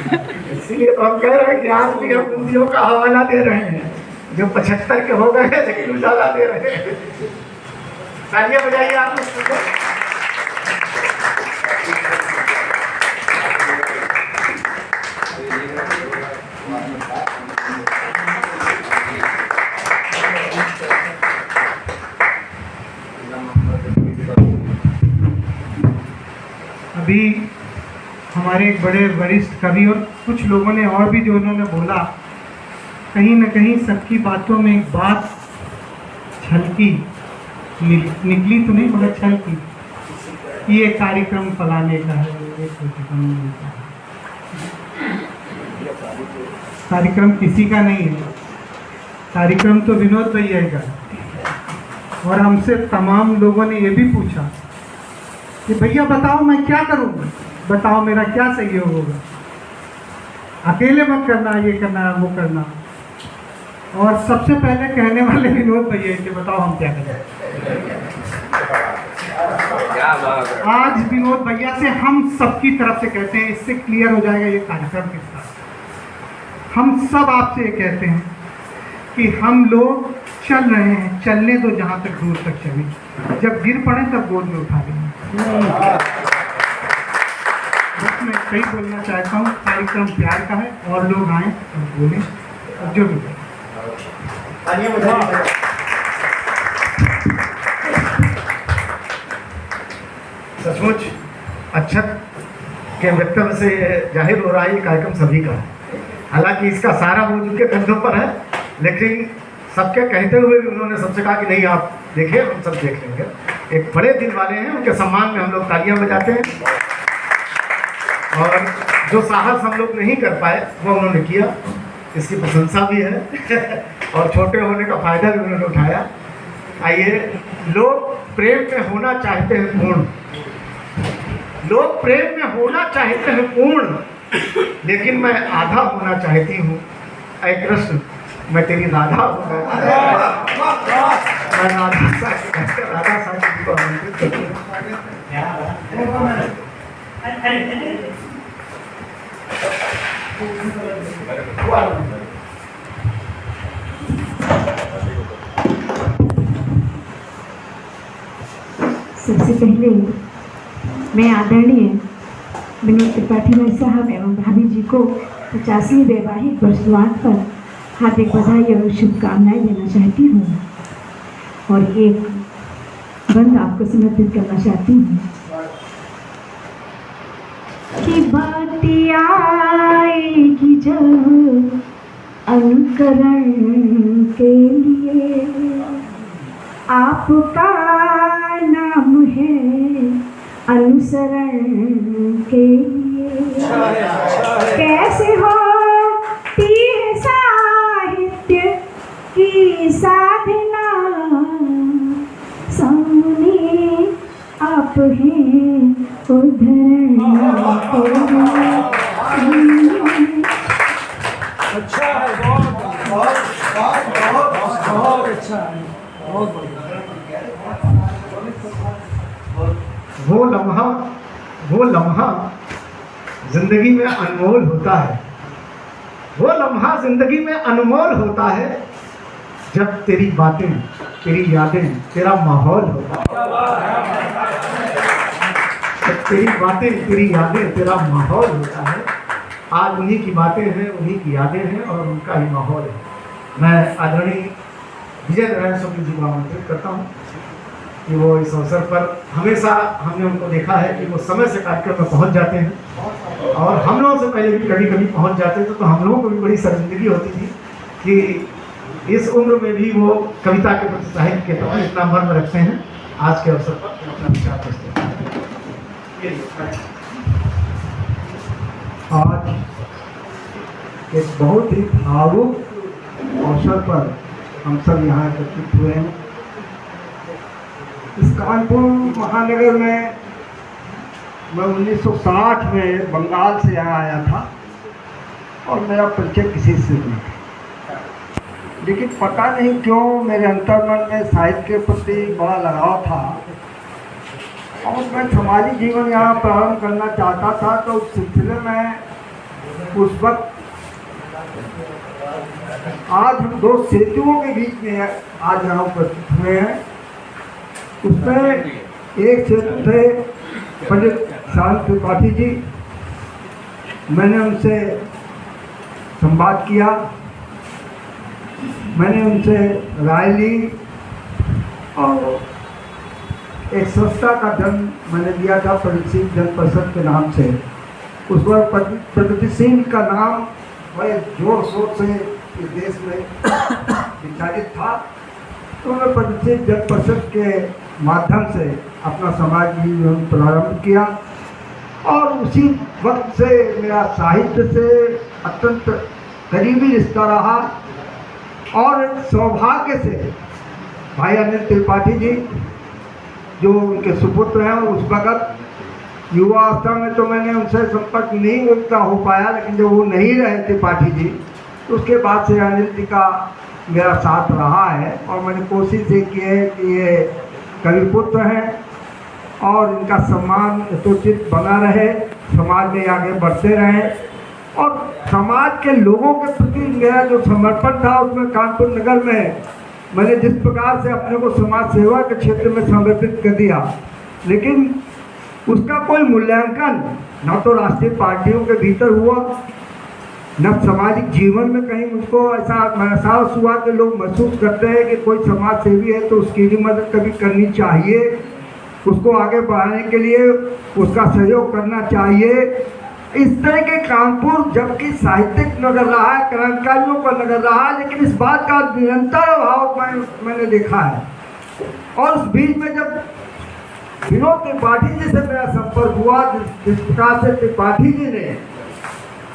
इसीलिए तो हम कह रहे हैं कि आज भी हम हिंदियों का हवाला दे रहे हैं जो 75 के हो गए हैं लेकिन उजाला दे रहे हैं। तालियां बजाइए आप लोग को। अभी हमारे एक बड़े वरिष्ठ कवि और कुछ लोगों ने और भी जो उन्होंने बोला, कहीं न कहीं सबकी बातों में एक बात छलकी, निकली तो नहीं मगर छलकी, ये कार्यक्रम फलाने का है, ये कार्यक्रम का है। कार्यक्रम किसी का नहीं है, कार्यक्रम तो विनोद भैया का है। और हमसे तमाम लोगों ने ये भी पूछा कि भैया बताओ मैं क्या करूँ, बताओ मेरा क्या सहयोग होगा, अकेले मत करना, ये करना वो करना। और सबसे पहले कहने वाले विनोद भैया कि बताओ हम क्या करें। आज विनोद भैया से हम सबकी तरफ से कहते हैं, इससे क्लियर हो जाएगा ये कार्यक्रम के साथ। हम सब आपसे ये कहते हैं कि हम लोग चल रहे हैं, चलने दो जहाँ तक दूर तक चले, जब गिर पड़े तब गोद में उठा लेंगे। बस मैं सही बोलना चाहता हूँ, कार्यक्रम प्यार का है और लोग आए और बोलें और जो भी तालियां बजाइए। सचमुच अक्षत के वक्तव्य से जाहिर हो रहा है ये कार्यक्रम सभी का है। हालांकि इसका सारा बोझ उनके कंधों पर है, लेकिन सबके कहते हुए भी उन्होंने सबसे कहा कि नहीं आप देखिए हम सब देख लेंगे। एक बड़े दिल वाले हैं, उनके सम्मान में हम लोग तालियां बजाते हैं। और जो साहस हम लोग नहीं कर पाए वो उन्होंने किया, इसकी प्रशंसा भी है और छोटे होने का फायदा भी उन्होंने उठाया। आइए, लोग प्रेम में होना चाहते हैं पूर्ण, लोग प्रेम में होना चाहते हैं पूर्ण, लेकिन मैं आधा होना चाहती हूँ। ऐ कृष्ण मैं तेरी राधा हूँ, मैं राधा साकी को आमंत्रित करती हूँ। सबसे पहले मैं आदरणीय विनोद त्रिपाठी भाई साहब एवं भाभी जी को 50वीं वैवाहिक वर्षगांठ पर हार्दिक बधाई और शुभकामनाएं देना चाहती हूँ और एक बंद आपको समर्पित करना चाहती हूँ कि बात आएगी जब अनुकरण के लिए, आपका नाम है अनुसरण के लिए। कैसे होती है साहित्य की साधना, सामने आप हैं उधर। अच्छा है, बहुत अच्छा है, बहुत बढ़िया। वो लम्हा जिंदगी में अनमोल होता है, वो लम्हा जिंदगी में अनमोल होता है जब तेरी बातें, तेरी यादें, तेरा माहौल होता है। जब तेरी बातें, तेरी यादें, तेरा माहौल होता है। आज उन्हीं की बातें हैं, उन्हीं की यादें हैं और उनका ही माहौल है। मैं आदरणीय विजय नारायण स्वामी जी को आमंत्रित करता हूँ कि वो इस अवसर पर, हमेशा हमने उनको देखा है कि वो समय से कार्यक्रम में पहुँच जाते हैं और हम लोगों से पहले भी कभी कभी पहुँच जाते थे, तो हम लोगों को भी बड़ी शर्मिंदगी होती थी कि इस उम्र में भी वो कविता के प्रति, साहित्य के प्रति इतना मर्म रखते हैं। आज के अवसर पर अपना विचार प्रस्तुत करते हैं। आज एक बहुत ही भावुक अवसर पर हम सब यहाँ एकत्रित हुए हैं। इस कानपुर महानगर में मैं 1960 में बंगाल से यहाँ आया था और मेरा परिचय किसी से नहीं था, लेकिन पता नहीं क्यों मेरे अंतर्मन में साहित्य के प्रति बड़ा लगाव था और मैं समाजी जीवन यहाँ प्रारंभ करना चाहता था, तो उस सिलसिले में उस वक्त आज हम दो सेतुओं के बीच में आज यहाँ उपस्थित हुए हैं। उसमें एक सेतु थे पंडित शांत त्रिपाठी जी, मैंने उनसे संवाद किया, मैंने उनसे राय ली और एक संस्था का जन्म मैंने दिया था प्रगतिशील जन परिषद के नाम से। उस पर प्रगतिशील का नाम बड़े जोर शोर से इस देश में विचारित था, तो मैं प्रगतिशील जन परिषद के माध्यम से अपना समाज जीवन प्रारंभ किया और उसी वक्त से मेरा साहित्य से अत्यंत करीबी रिश्ता रहा। और सौभाग्य से भाई अनिल त्रिपाठी जी जो उनके सुपुत्र हैं, उस वक्त युवा अवस्था में तो मैंने उनसे संपर्क नहीं उनका हो पाया, लेकिन जब वो नहीं रहे त्रिपाठी जी तो उसके बाद से अनिल जी का मेरा साथ रहा है और मैंने कोशिश ये की है कि ये कवि पुत्र हैं और इनका सम्मान यथोचित बना रहे, समाज में आगे बढ़ते रहें और समाज के लोगों के प्रति मेरा जो समर्पण था उसमें कानपुर नगर में मैंने जिस प्रकार से अपने को समाज सेवा के क्षेत्र में समर्पित कर दिया, लेकिन उसका कोई मूल्यांकन न तो राष्ट्रीय पार्टियों के भीतर हुआ, न सामाजिक जीवन में कहीं मुझको ऐसा महसूस हुआ कि लोग महसूस करते हैं कि कोई समाज सेवी है तो उसकी भी मदद कभी करनी चाहिए, उसको आगे बढ़ाने के लिए उसका सहयोग करना चाहिए। इस तरह के कानपुर जबकि साहित्यिक नगर रहा है, क्रांतिकारियों का नगर रहा है, लेकिन इस बात का निरंतर अभाव मैंने देखा है। और उस बीच में जब विनोद त्रिपाठी जी से मेरा संपर्क हुआ, जिस प्रकार से त्रिपाठी जी ने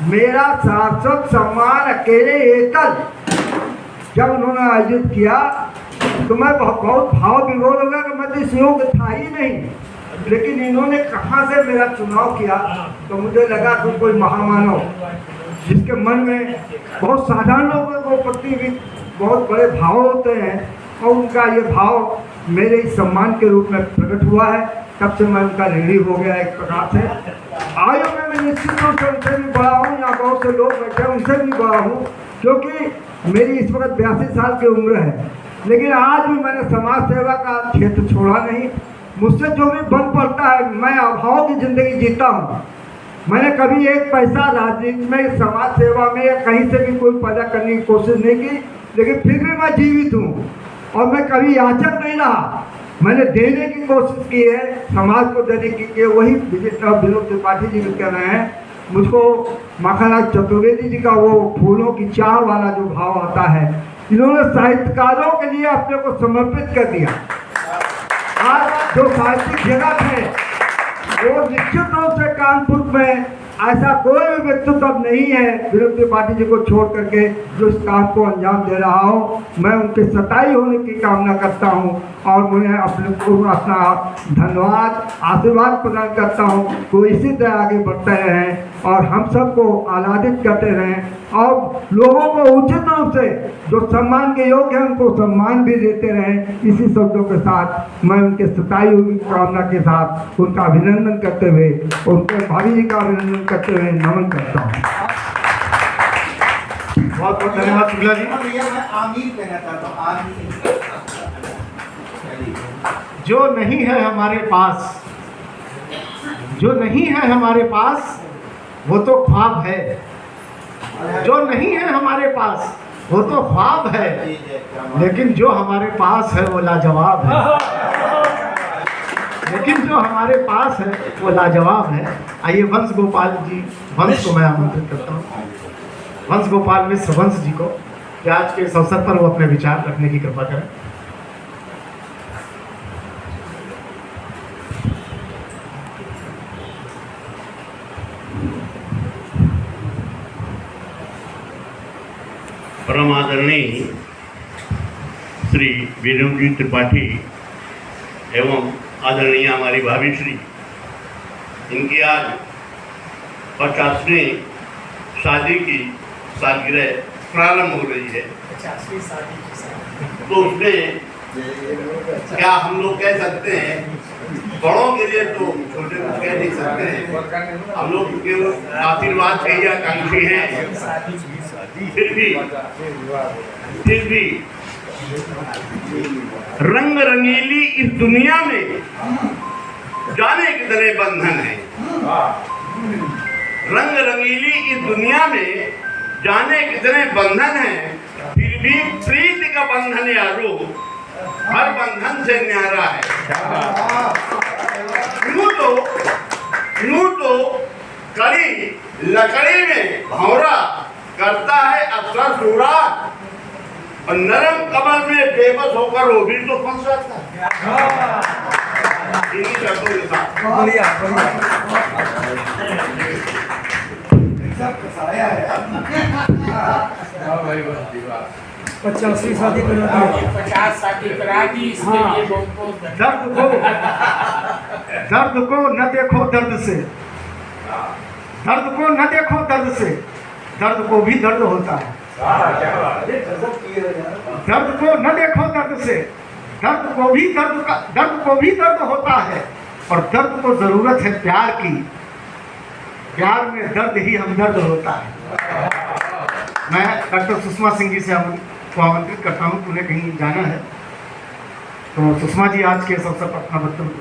मेरा शाश्वत सम्मान अकेले एकल जब उन्होंने आयोजित किया तो मैं बहुत भाव विभोर हो गया कि मैं तो इस योग्य था ही नहीं, लेकिन इन्होंने कहाँ से मेरा चुनाव किया तो मुझे लगा कि कोई महामानव जिसके मन में बहुत साधारण लोगों को प्रति भी बहुत बड़े भाव होते हैं और उनका ये भाव मेरे इस सम्मान के रूप में प्रकट हुआ है। तब से मैं उनका ऋणी हो गया एक प्रकार से। आयु में मैं निश्चित रूप से उनसे भी बड़ा हूँ, यहाँ बहुत से लोग बैठे हैं उनसे भी बड़ा हूँ, क्योंकि मेरी इस वक्त 82 साल की उम्र है, लेकिन आज भी मैंने समाज सेवा का क्षेत्र छोड़ा नहीं। मुझसे जो भी बन पड़ता है मैं अभाव की ज़िंदगी जीता हूँ। मैंने कभी एक पैसा राजनीति में, समाज सेवा में या कहीं से भी कोई पैदा करने की कोशिश नहीं की, लेकिन फिर भी मैं जीवित हूँ और मैं कभी याचक नहीं रहा। मैंने देने की कोशिश की है, समाज को देने की। वही विनोद त्रिपाठी जी कह रहे हैं, मुझको माखनलाल चतुर्वेदी जी का वो फूलों की चाह वाला जो भाव आता है, इन्होंने साहित्यकारों के लिए अपने को समर्पित कर दिया। आज जो साहित्यिक जगत है वो निश्चित रूप से कानपुर में ऐसा कोई भी व्यक्तित्व अब नहीं है विनोद त्रिपाठी जी को छोड़ करके जो इस काम को अंजाम दे रहा हो। मैं उनके सताई होने की कामना करता हूं और उन्हें अपना धन्यवाद आशीर्वाद प्रदान करता हूं। वो इसी तरह आगे बढ़ते रहें और हम सबको आह्लादित करते रहें और लोगों को उचित रूप से जो सम्मान के योग्य हैं उनको सम्मान भी देते रहें। इसी शब्दों के साथ मैं उनके सताई हुई कामना के साथ उनका अभिनंदन करते हुए, उनके भाभी जी का अभिनंदन करते हुए नमन करता हूँ। बहुत बहुत धन्यवाद शुक्ला जी। जो नहीं है हमारे पास, जो नहीं है हमारे पास वो तो ख्वाब है, जो नहीं है हमारे पास वो तो ख्वाब है, लेकिन जो हमारे पास है वो लाजवाब है, लेकिन जो हमारे पास है वो लाजवाब है। आइए वंश गोपाल जी, वंश को मैं आमंत्रित करता हूँ, वंश गोपाल मिश्र वंश जी को कि आज के इस अवसर पर वो अपने विचार रखने की कृपा करें। परम आदरणीय श्री विनोद जी त्रिपाठी एवं आदरणीय हमारी भाभी श्री, इनकी आज 50वीं शादी की सालगिरह प्रारंभ हो रही है। 50वीं शादी की तो उसमें क्या हम लोग कह सकते हैं बड़ों के लिए तो छोटे कुछ कह नहीं सकते हैं। हम लोग के आशीर्वाद के ही आकांक्षी हैं। फिर भी रंग रंगीली इस दुनिया में जाने कितने बंधन हैं। रंग रंगीली इस दुनिया में जाने कितने बंधन हैं, फिर भी प्रीति का बंधन यारो हर बंधन से न्यारा है। यूं तो कड़ी लकड़ी में भंवरा करता है अक्सर सूरा, और नरम कमल में बेबस होकर वो भी तो फंस जाता है। इन्हीं शब्दों के साथ पचासी शादी करा दी, 50 शादी करा दी, इसके लिए बहुत दर्द को न देखो दर्द से, दर्द को न देखो दर्द से, दर्द को भी दर्द होता है। दर्द को न देखो दर्द से, दर्द को भी दर्द होता है, और दर्द को जरूरत है प्यार की, प्यार में दर्द ही हमदर्द होता है। मैं डॉक्टर सुषमा सिंह जी से आमंत्रित करता हूँ, उन्हें कहीं जाना है, तो सुषमा जी आज के इस अवसर पर अपना वक्तव्य।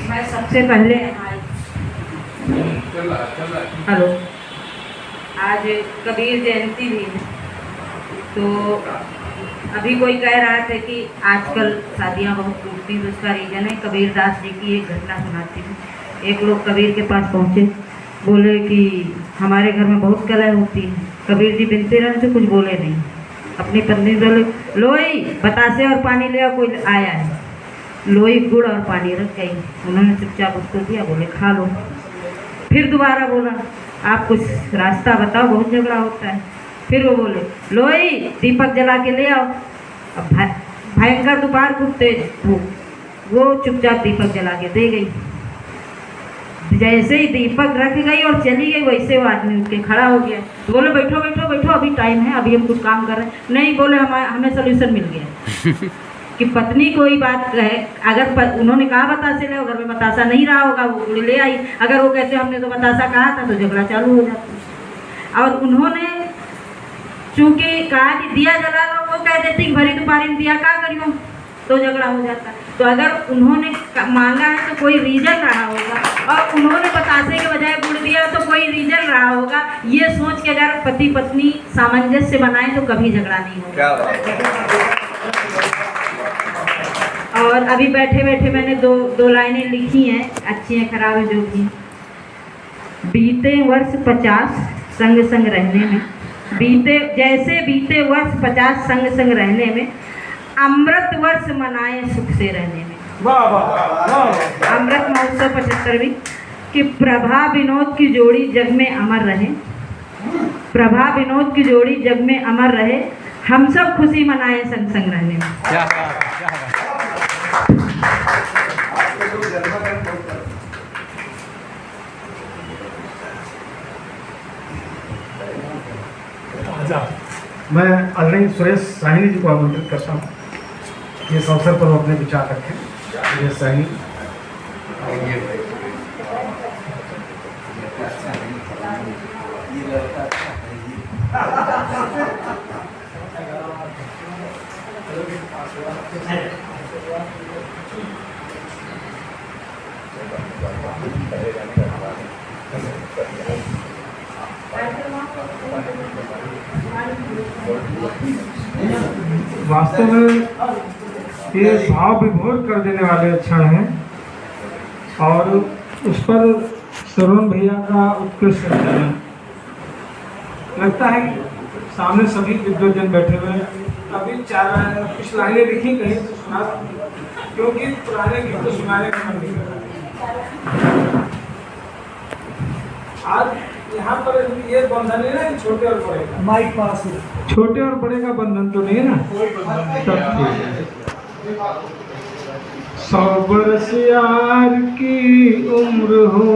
मैं सबसे पहले हेलो, आज कबीर जयंती भी है, तो अभी कोई कह रहा था कि आजकल शादियां बहुत टूटती, तो उसका रीज़न है कबीर दास जी की एक घटना सुनाती हूँ। एक लोग कबीर के पास पहुँचे, बोले कि हमारे घर में बहुत कलह होती है। कबीर जी बिनते रहे तो कुछ बोले नहीं। अपनी पत्नी बोले लोई बतासे और पानी ले आओ, कोई आया है। लोई गुड़ और पानी रख गई, उन्होंने चुपचाप उसको दिया, बोले खा लो। फिर दोबारा बोला आप कुछ रास्ता बताओ, बहुत झगड़ा होता है। फिर वो बोले लोई दीपक जला के ले आओ। अब भयंकर दोपहर खूब तेज धूप, वो चुपचाप दीपक जला के दे गई। जैसे ही दीपक रख गई और चली गई, वैसे वो आदमी उठ के खड़ा हो गया। तो बोले बैठो बैठो बैठो, अभी टाइम है, अभी हम कुछ काम कर रहे हैं। नहीं, बोले हमें सोल्यूशन मिल गया कि पत्नी कोई बात कहे, अगर उन्होंने कहा बतासे ले, घर में बतासा नहीं रहा होगा, वो ले आई। अगर वो कहते हमने तो बतासा कहा था, तो झगड़ा चालू हो जाता। और उन्होंने चूँकि कहा कि दिया जला लो, वो कह देती कि भरी दोपहरी में दिया क्या करियो, तो झगड़ा हो जाता। तो अगर उन्होंने मांगा है तो कोई रीजन रहा होगा, और उन्होंने बतासे के बजाय गुड़ दिया तो कोई रीजन रहा होगा। ये सोच के अगर पति पत्नी सामंजस्य बनाए तो कभी झगड़ा नहीं होगा। और अभी बैठे बैठे मैंने दो लाइनें लिखी हैं, अच्छी हैं खराब है जो भी। बीते वर्ष 50 संग संग रहने में, बीते वर्ष 50 संग संग रहने में, अमृत वर्ष मनाए सुख से रहने में। अमृत महोत्सव 75वीं कि प्रभा विनोद की जोड़ी जग में अमर रहे, प्रभा विनोद की जोड़ी जग में अमर रहे, हम सब खुशी मनाए संग संग रहने में। मैं आदरणीय सुरेश साहिनी जी को आमंत्रित करता हूँ, इस अवसर पर वो अपने विचार रखें। ये साहिनी वास्तव में ये भाव विभोर कर देने वाले क्षण हैं, और उस पर श्रवण भैया का उत्कृष्ट लगता है कि सामने सभी विद्वजन बैठे हुए हैं। अभी कुछ लाइनें लिखी कहीं तो सुना, क्योंकि पुराने गीत तो सुनाने का मन नहीं कर रहा। आज यहाँ पर ये बंधन है ना, छोटे और बड़े का माइक पास है, छोटे और बड़े का बंधन तो नहीं है ना, तब ठीक है। 100 बरस यार की उम्र हो,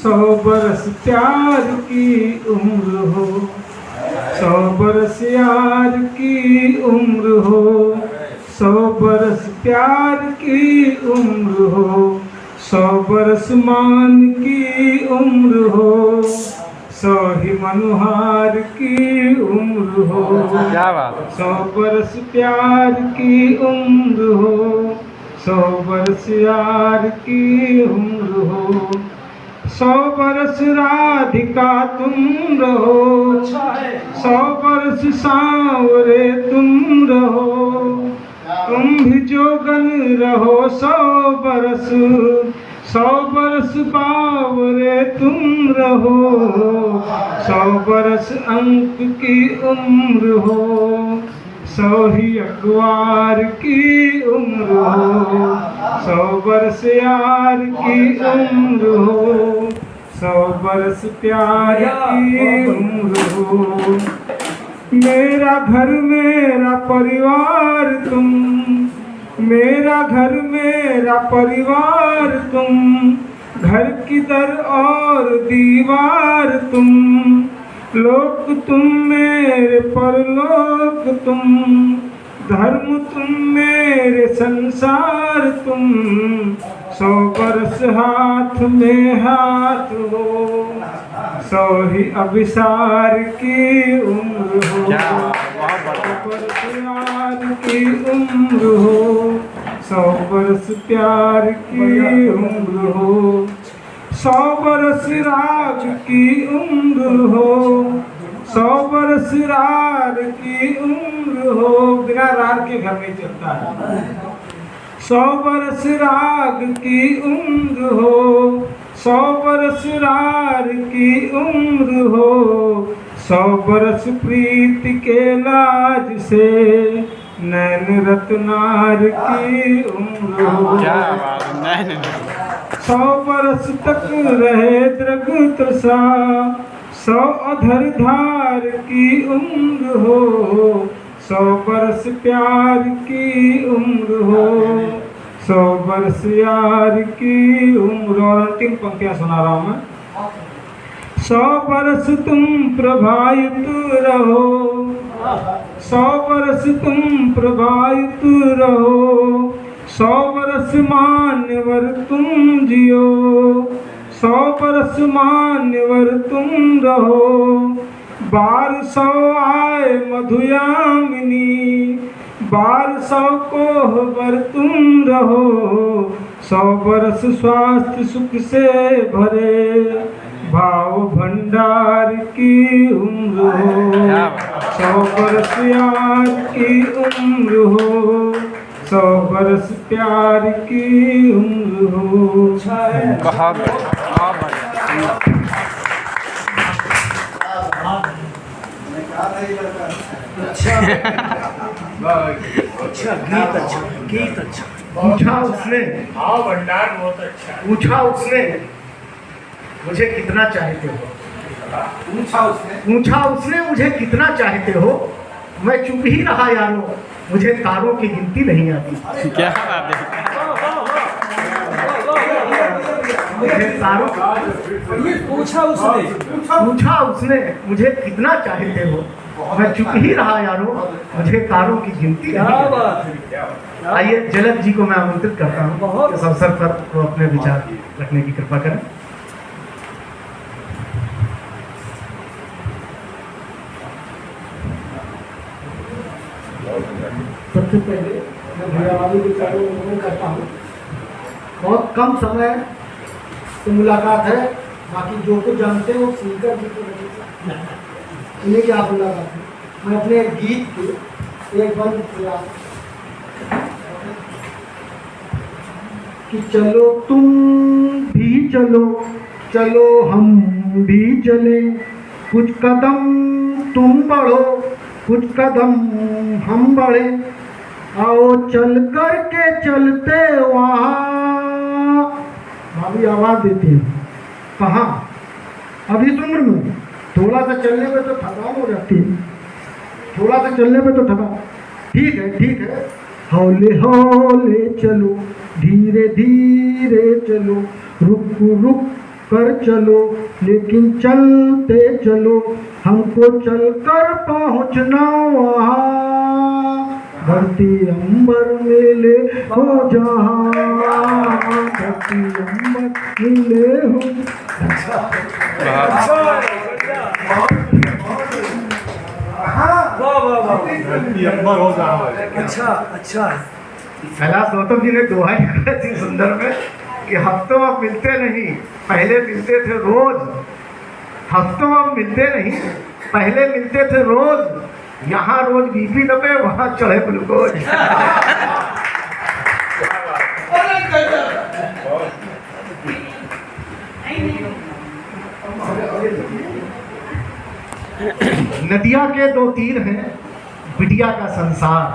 100 बरस प्यार की उम्र हो, 100 बरस यार की उम्र हो, 100 बरस प्यार की उम्र हो, 100 बरस मान की उम्र हो, 100 ही मनोहार की उम्र हो। क्या बात। 100 बरस प्यार की उम्र हो, 100 बरस यार की उम्र हो, 100 बरस राधिका तुम रहो, 100 बरस सांवरे तुम रहो, तुम भी जोगन रहो 100 बरस, 100 बरस बावरे तुम रहो, 100 बरस अंक की उम्र हो, 100 ही अखबार की उम्र हो, 100 बरस यार की उम्र हो, 100 बरस प्यार की उम्र हो। मेरा घर मेरा परिवार तुम, मेरा घर मेरा परिवार तुम, घर की दर और दीवार तुम, लोक तुम मेरे परलोक तुम, धर्म तुम मेरे संसार तुम, 100 बरस हाथ में हाथ हो, 100 ही अभिसार की उम्र हो, 100 बरस यार की उम्र हो, 100 बरस प्यार की उम्र हो, 100 बरस राग की उम्र हो, 100 बरस राग की उम्र हो। बिना राग के घर नहीं चलता है। 100 बरस राग की उम्र हो, 100 बरस राग की उम्र हो, 100 बरस प्रीत के लाज से नैन रत्नार की उम्र हो। 100 बरस तक रहे दृग तृषा, 100 अधर धार की उम्र हो, 100 बरस प्यार की उम्र हो, 100 बरस यार की उम्र। और अंतिम पंक्तियां सुना रहा हूं मैं। 100 बरस तुम प्रभावित रहो, 100 बरस तुम प्रभावित रहो, 100 बरस मान्यवर तुम जियो, 100 बरस मान्यवर तुम रहो, 1200 आए मधुयामिनी, 1200 कोहबर तुम रहो, 100 बरस स्वास्थ्य सुख से भरे भाव भंडार की उम्र हो, 100 बरस यार की उम्र हो, 100 बरस प्यार की उम्र हो। अच्छा गीत अच्छा पूछा उसने, भाव भंडार बहुत अच्छा है। पूछा उसने मुझे कितना चाहते हो, पूछा उसने मुझे कितना चाहते हो, मैं चुप ही रहा यारो, मुझे तारों की गिनती नहीं आती। क्या बात है। मुझे तारों पूछा उसने मुझे कितना चाहते हो, मैं चुप ही रहा यारो, मुझे तारों की गिनती नहीं आती। आइए जलद जी को मैं आमंत्रित करता हूँ इस अवसर पर वो अपने विचार रखने की कृपा करें। सबसे पहले मैं भैयावाली विचारों को करता हूँ। बहुत कम समय से मुलाकात है, बाकी जो कुछ जानते हैं वो सिंगर जी को इन्हीं की आप मुलाकात है। मैं अपने गीत के एक बंद प्रयास कि चलो तुम भी चलो, चलो हम भी चले, कुछ कदम तुम बढ़ो, कुछ कदम हम बढ़े, आओ चल कर के चलते वहाँ। भाभी आवाज़ देती है कहाँ, अभी इस उम्र में थोड़ा सा चलने पे तो थकान हो जाती है, थोड़ा सा चलने पे तो थकान। ठीक है ठीक है, हौले हौले चलो, धीरे धीरे चलो, रुक रुक कर चलो, लेकिन चलते चलो, हमको चलकर पहुँचना वहाँ। धरती अंबर मिले हो जहाँ, धरती अंबर मिले हो। अच्छा कैलाश गौतम जी ने दोहा लिखा थी सुंदर में कि हफ्तों अब मिलते नहीं, पहले मिलते थे रोज। हफ्तों अब मिलते नहीं, पहले मिलते थे रोज। यहाँ रोज बीपी दबे, वहाँ चढ़े ग्लूकोज। नदिया के दो तीर हैं, बिटिया का संसार।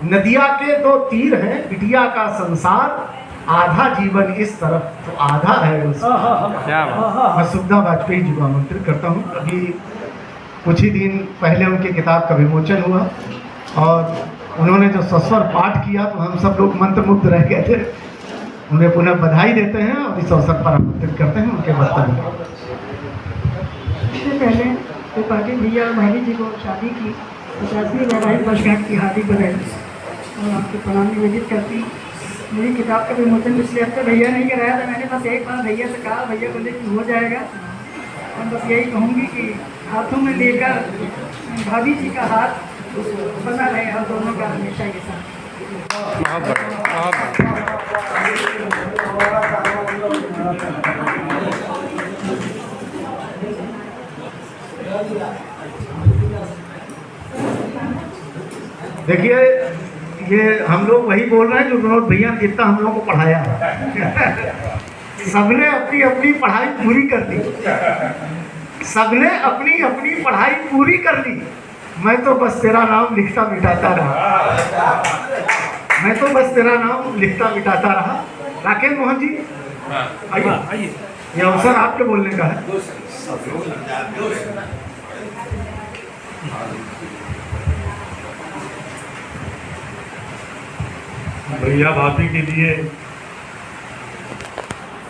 नदिया के दो तीर हैं, बिटिया का संसार। आधा जीवन इस तरफ तो आधा है उस। मैं सुविधा वाजपेयी जी को आमंत्रित करता हूँ। अभी कुछ ही दिन पहले उनकी किताब का विमोचन हुआ और उन्होंने जो सस्वर पाठ किया तो हम सब लोग मंत्रमुग्ध रह गए थे। उन्हें पुनः बधाई देते हैं और इस अवसर पर आमंत्रित करते हैं उनके वक्तव्य। इससे पहले त्रिपाठी भैया और भाभी जी को शादी की 50वीं वैवाहिक वर्षगांठ की हार्दिक बधाई और आपको प्रणाम निवेदित करती। मेरी किताब का विमोचन पिछले हफ्ते भैया नहीं कराया था, मैंने बस एक बार भैया से कहा, भैया बोले कि हो जाएगा। और बस यही कहूँगी कि हाथों में लेकर भाभी जी का हाथ बना रहे हम दोनों का हमेशा के साथ। देखिए ये हम लोग वही बोल रहे हैं जो विनोद भैया ने जितना हम लोगों को पढ़ाया है। सबने अपनी अपनी पढ़ाई पूरी कर ली, सबने अपनी अपनी पढ़ाई पूरी कर ली। मैं तो बस तेरा नाम लिखता मिटाता रहा, मैं तो बस तेरा नाम लिखता मिटाता रहा। राकेश मोहन जी आइए, ये अवसर आपके बोलने का है। भैया भाभी के लिए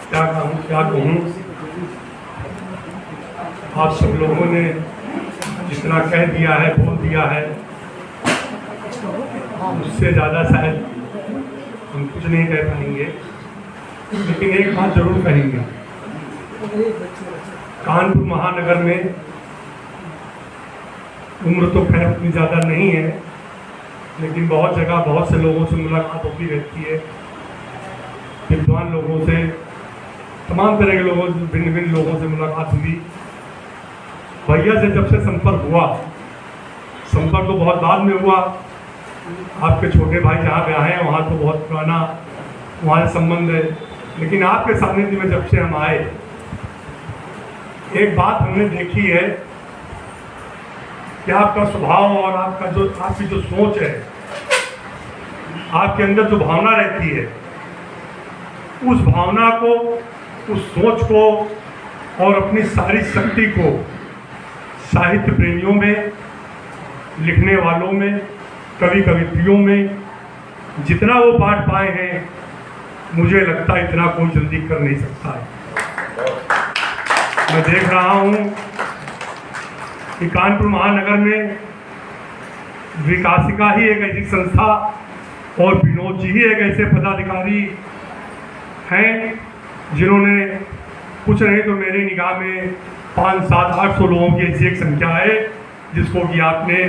क्या कहूँ। आप सब लोगों ने जितना कह दिया है, बोल दिया है, उससे ज़्यादा शायद हम कुछ नहीं कह पाएंगे। लेकिन एक बात जरूर कहेंगे, कानपुर महानगर में उम्र तो खैर उतनी ज़्यादा नहीं है, लेकिन बहुत जगह बहुत से लोगों से मुलाकात होती रहती है। विद्वान लोगों से, तमाम तरह के लोगों से, भिन्न भिन्न लोगों से मुलाकात हुई। भैया से जब से संपर्क हुआ, संपर्क तो बहुत बाद में हुआ। आपके छोटे भाई जहाँ पे आए हैं वहाँ तो बहुत पुराना वहाँ से संबंध है, लेकिन आपके सानिध्य में जब से हम आए, एक बात हमने देखी है कि आपका स्वभाव और आपकी जो सोच है, आपके अंदर जो भावना रहती है, उस भावना को, उस सोच को और अपनी सारी शक्ति को साहित्य प्रेमियों में, लिखने वालों में, कवि कवित्रियों में जितना वो बांट पाए हैं, मुझे लगता है इतना कोई जल्दी कर नहीं सकता है। मैं देख रहा हूँ कि कानपुर महानगर में विकासिका ही एक ऐसी संस्था और विनोद जी ही एक ऐसे पदाधिकारी हैं जिन्होंने कुछ नहीं तो मेरी निगाह में 500-700-800 लोगों की ऐसी एक संख्या है जिसको कि आपने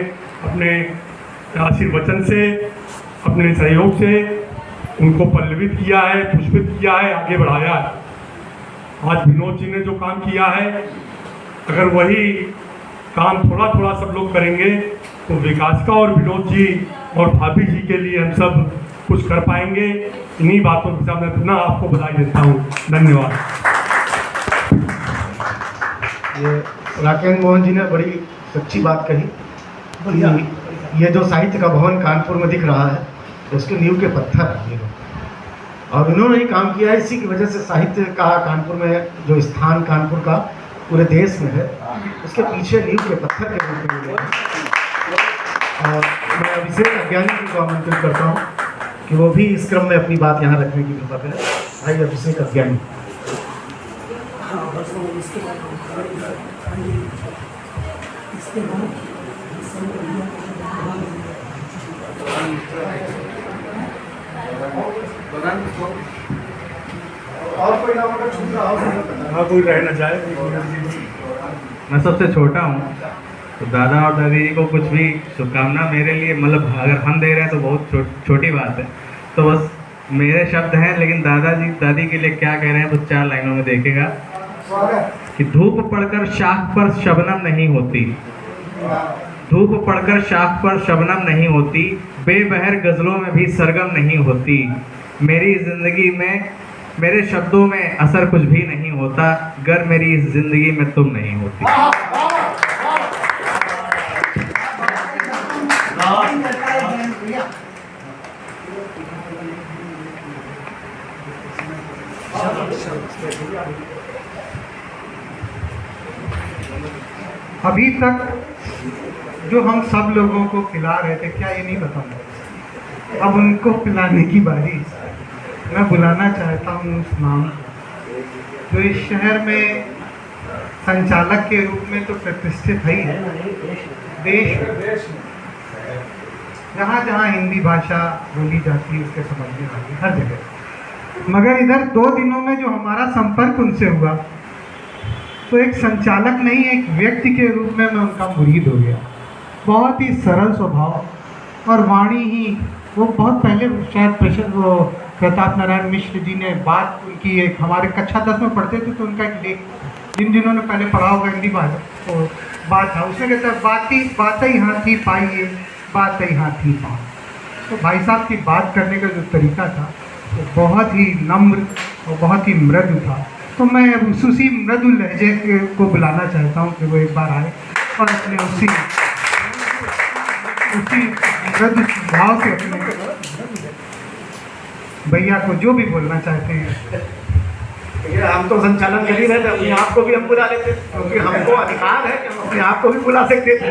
अपने आशीर्वचन से, अपने सहयोग से उनको पल्लवित किया है, पुष्पित किया है, आगे बढ़ाया है। आज विनोद जी ने जो काम किया है, अगर वही काम थोड़ा थोड़ा सब लोग करेंगे तो विकासिका और विनोद जी और भाभी जी के लिए हम सब कुछ कर पाएंगे। इन्हीं बातों के साथ मैं पुनः आपको बधाई देता हूँ। धन्यवाद। ये राकेश मोहन जी ने बड़ी सच्ची बात कही। ये जो साहित्य का भवन कानपुर में दिख रहा है, उसके नींव के पत्थर हैं ये लोग, और इन्होंने ही काम किया है। इसी की वजह से साहित्य का कानपुर में जो स्थान कानपुर का पूरे देश में है, उसके पीछे नींव के पत्थर के रूप में है। और मैं अभिषेक अज्ञानी जी को आमंत्रित करता हूँ कि वो भी इस क्रम में अपनी बात यहाँ रखने की कृपा करें। भाई अभिषेक अज्ञानी। और कोई नाम अगर छूट रहा हो तो हाँ, कोई रह न जाए। मैं सबसे छोटा हूँ, तो दादा और दादी जी को कुछ भी शुभकामना मेरे लिए, मतलब अगर हम दे रहे हैं तो बहुत छोटी बात है। तो बस मेरे शब्द हैं, लेकिन दादाजी दादी के लिए क्या कह रहे हैं वो 4 लाइनों में देखेगा कि धूप पड़कर शाख पर शबनम नहीं होती, धूप पड़कर शाख पर शबनम नहीं होती, बेबहर गज़लों में भी सरगम नहीं होती, मेरी ज़िंदगी में मेरे शब्दों में असर कुछ भी नहीं होता, गर मेरी इस ज़िंदगी में तुम नहीं होती। अभी तक जो हम सब लोगों को पिला रहे थे, क्या ये नहीं बताऊंगा, अब उनको पिलाने की बारी। मैं बुलाना चाहता हूँ उस नाम जो इस शहर में संचालक के रूप में तो प्रतिष्ठित है ही है, देश जहाँ जहाँ हिंदी भाषा बोली जाती है उसके समझने वाले हर जगह। मगर इधर 2 दिनों में जो हमारा संपर्क उनसे हुआ, तो एक संचालक नहीं, एक व्यक्ति के रूप में मैं उनका मुरीद हो गया। बहुत ही सरल स्वभाव और वाणी ही, वो बहुत पहले शायद वो प्रताप नारायण मिश्र जी ने बात उनकी, एक हमारे कक्षा 10 में पढ़ते थे तो उनका एक लेख, जिन्होंने पहले पढ़ा होगा हिंदी भाषा, तो बात था, उसमें कहता है बात ही हाथी पाइए, बात ही हाथी पाओ। तो भाई साहब की बात करने का जो तरीका था वो बहुत ही नम्र और बहुत ही मृदु था। तो मैं उसी मृदु लहजे को बुलाना चाहता हूँ कि वो एक बार आए और अपने उसी मृदु भाव से अपने भैया को जो भी बोलना चाहते हैं। हम तो संचालन कर ही रहे थे, अपने आप को भी हम बुला लेते, क्योंकि हमको अधिकार है कि हम अपने आप को भी बुला सकते थे।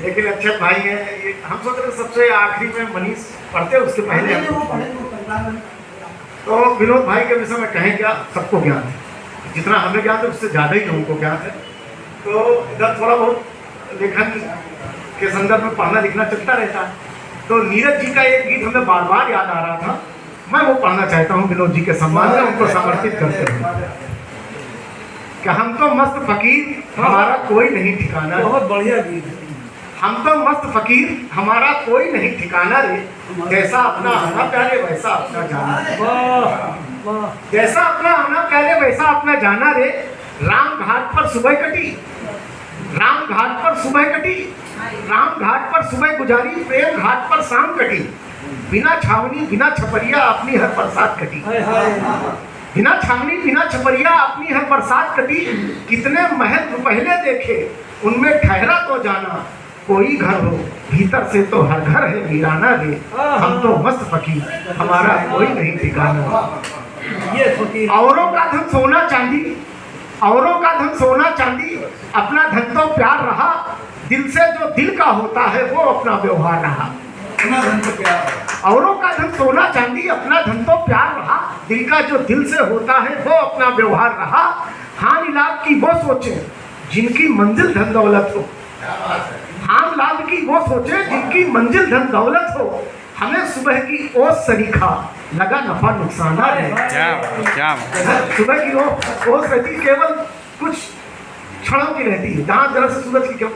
लेकिन अच्छे भाई हैं, हम सोच रहे सबसे आखिरी में मनीष पढ़ते, उसके पहले तो विनोद भाई के विषय में कहें क्या, सबको ज्ञान है, जितना हमें ज्ञान है उससे ज़्यादा ही लोगों को ज्ञान है। तो इधर थोड़ा बहुत लेखन के संदर्भ में पढ़ना लिखना चलता रहता है। तो नीरज जी का एक गीत हमें बार बार याद आ रहा था, मैं वो पढ़ना चाहता हूँ विनोद जी के सम्मान में, उनको समर्पित करते हुए कि हम तो मस्त फकीर, हमारा कोई नहीं ठिकाना। बहुत बढ़िया गीत है। हम तो मस्त फकीर, हमारा कोई नहीं ठिकाना रे, जैसा अपना आना प्यारे वैसा अपना जाना रे, जैसा अपना आना प्यारे वैसा अपना जाना रे। राम घाट पर सुबह कटी, राम घाट पर सुबह कटी, राम घाट पर सुबह गुजारी, प्रेम घाट पर शाम कटी, बिना छावनी बिना छपरिया अपनी हर बरसात कटी, बिना छावनी बिना छपरिया अपनी हर बरसात कटी। कितने महल पहले देखे उनमें ठहरा तो जाना, कोई घर हो भीतर से तो हर घर है वीराना रे। हम तो मस्त फकीर, हमारा कोई नहीं ठिकाना। औरों का धन सोना चांदी, औरों का धन सोना चांदी, अपना धन तो प्यार रहा, दिल से जो दिल का होता है वो अपना व्यवहार रहा। औरों का धन सोना चांदी, अपना धन तो प्यार रहा, दिल का जो दिल से होता है वो अपना व्यवहार रहा। हानि लाभ की वो सोचे जिनकी मंजिल धन दौलत हो, हानि लाभ की वो सोचे जिनकी मंजिल धन दौलत हो। हमें सुबह की ओस सरीखा लगा नफा नुकसान है। सुबह की ओस रहती केवल कुछ क्षणों की रहती है, जहाँ जरा से सूरज की क्यों,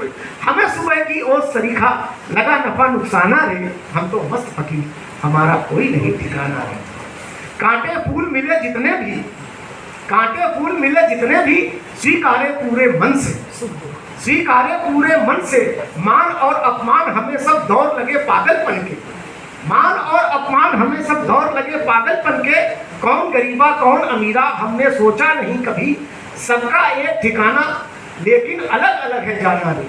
हमें सुबह की ओस सरीखा लगा नफा नुकसान रे। हम तो मस्त फकीर, हमारा कोई नहीं ठिकाना रे। कांटे फूल मिले जितने भी, कांटे फूल मिले जितने भी, स्वीकारे पूरे मन से, स्वीकारे पूरे मन से। मान और अपमान हमें सब दौर लगे पागलपन के, मान और अपमान हमें सब दौर लगे पागलपन के। कौन गरीबा कौन अमीरा हमने सोचा नहीं कभी, सबका एक ठिकाना लेकिन अलग अलग है जाना रे।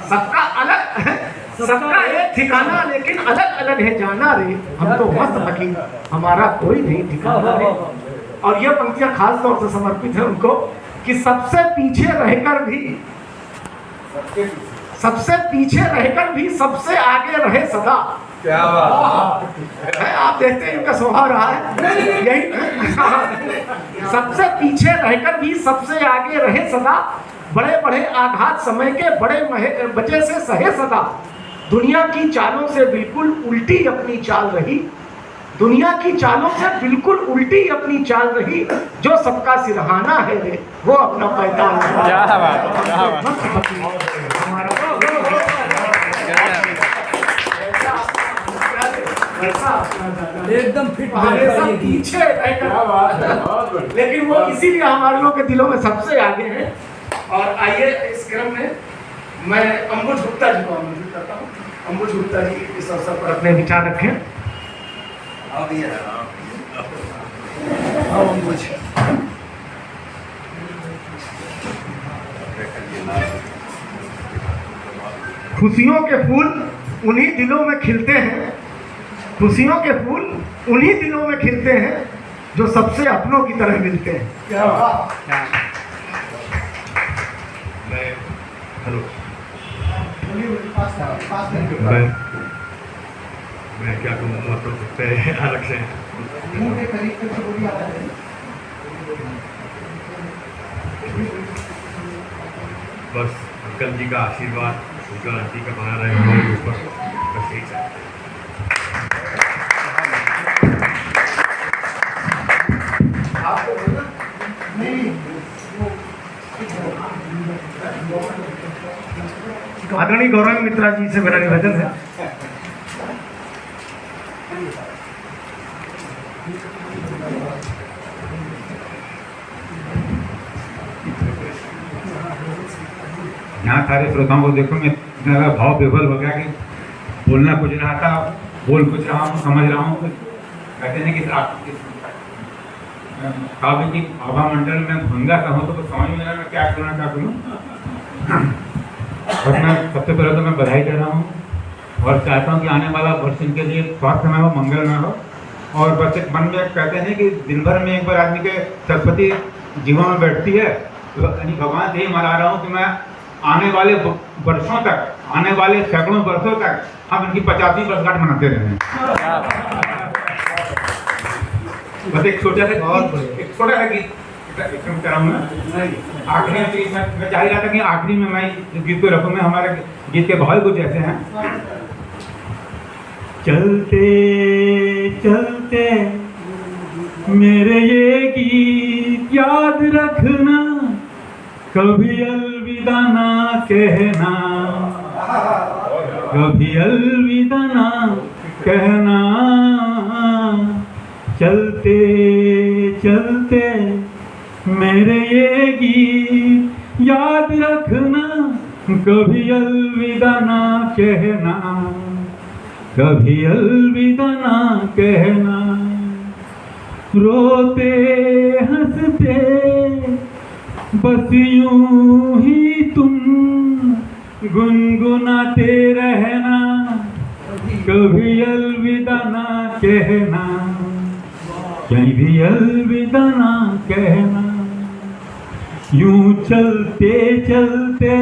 सबका अलग है, सबका एक ठिकाना लेकिन अलग अलग है जाना रे। हम तो मस्त फकीर, हमारा कोई नहीं ठिकाना रे। और यह पंक्तियां खास तौर से समर्पित है उनको कि सबसे पीछे रहकर भी, सबसे पीछे रहकर भी सबसे आगे रहे सदा। क्या बात है, आप देखते हैं इनका स्वभाव रहा है यही। सबसे पीछे रहकर भी सबसे आगे रहे सदा, बड़े बड़े आघात समय के बड़े वजह से सहे सदा। दुनिया की चालों से बिल्कुल उल्टी अपनी चाल रही, दुनिया की चालों से बिल्कुल उल्टी अपनी चाल रही, जो सबका सिरहाना है रे वो अपना पैतान है। क्या बात, क्या बात। एकदम फिट पीछे लेकिन वो इसीलिए हमारे लोगों के दिलों में सबसे आगे है। और आइए इस क्रम में मैं अंबुज गुप्ता जी को आमंत्रित करता हूँ। अंबुज गुप्ता जी इस अवसर पर अपने विचार रखें। अंबुज खुशियों के फूल उन्हीं दिलों में खिलते हैं, खुशियों के फूल उन्हीं दिलों में खिलते हैं जो सबसे अपनों की तरह मिलते हैं। क्या मैं क्या कहूँ तो अलग से बस अंकल जी का आशीर्वाद, अंकल आंटी का बना रहे हमारे ऊपर, बस यही चाहते हैं। आदरणीय गौरव मित्रा जी से मेरा निवेदन है। यहाँ सारे श्रोताओं को देखो, मैं इतना भाव विभल हो गया कि बोलना कुछ रहा था, बोल कुछ रहा हूँ, समझ रहा हूँ। कहते हैं कि काव्य की आभा मंडल में भंगा का हूँ तो समझ में मैं क्या करना क्या करूँ। और मैं सबसे पहले तो मैं बधाई दे रहा हूँ और चाहता हूँ कि आने वाला वर्ष इनके लिए स्वास्थ्य में हो, मंगल में हो। और बस एक मन में कहते हैं कि दिन भर में एक बार आदमी के सरस्वती जीवन में बैठती है, तो भगवान से ही मना रहा हूँ कि मैं आने वाले वर्षों तक, आने वाले सैकड़ों वर्षों तक हम इनकी 50वीं वर्षगांठ मनाते रहें। बस एक छोटा सा गीत आखिरी में मैं चाह रहा था कि आखिरी में मैं गीत को रखूँ। मैं हमारे गीत के भाव कुछ ऐसे हैं। चलते चलते मेरे ये गीत याद रखना, कभी अलविदा ना कहना, कभी अलविदा ना कहना। चलते चलते मेरे ये गीत याद रखना, कभी अलविदा ना कहना, कभी अलविदा ना कहना। रोते हंसते बस यूं ही तुम गुनगुनाते रहना, कभी अलविदा ना कहना, कहीं भी अलविदा ना कहना। यूं चलते चलते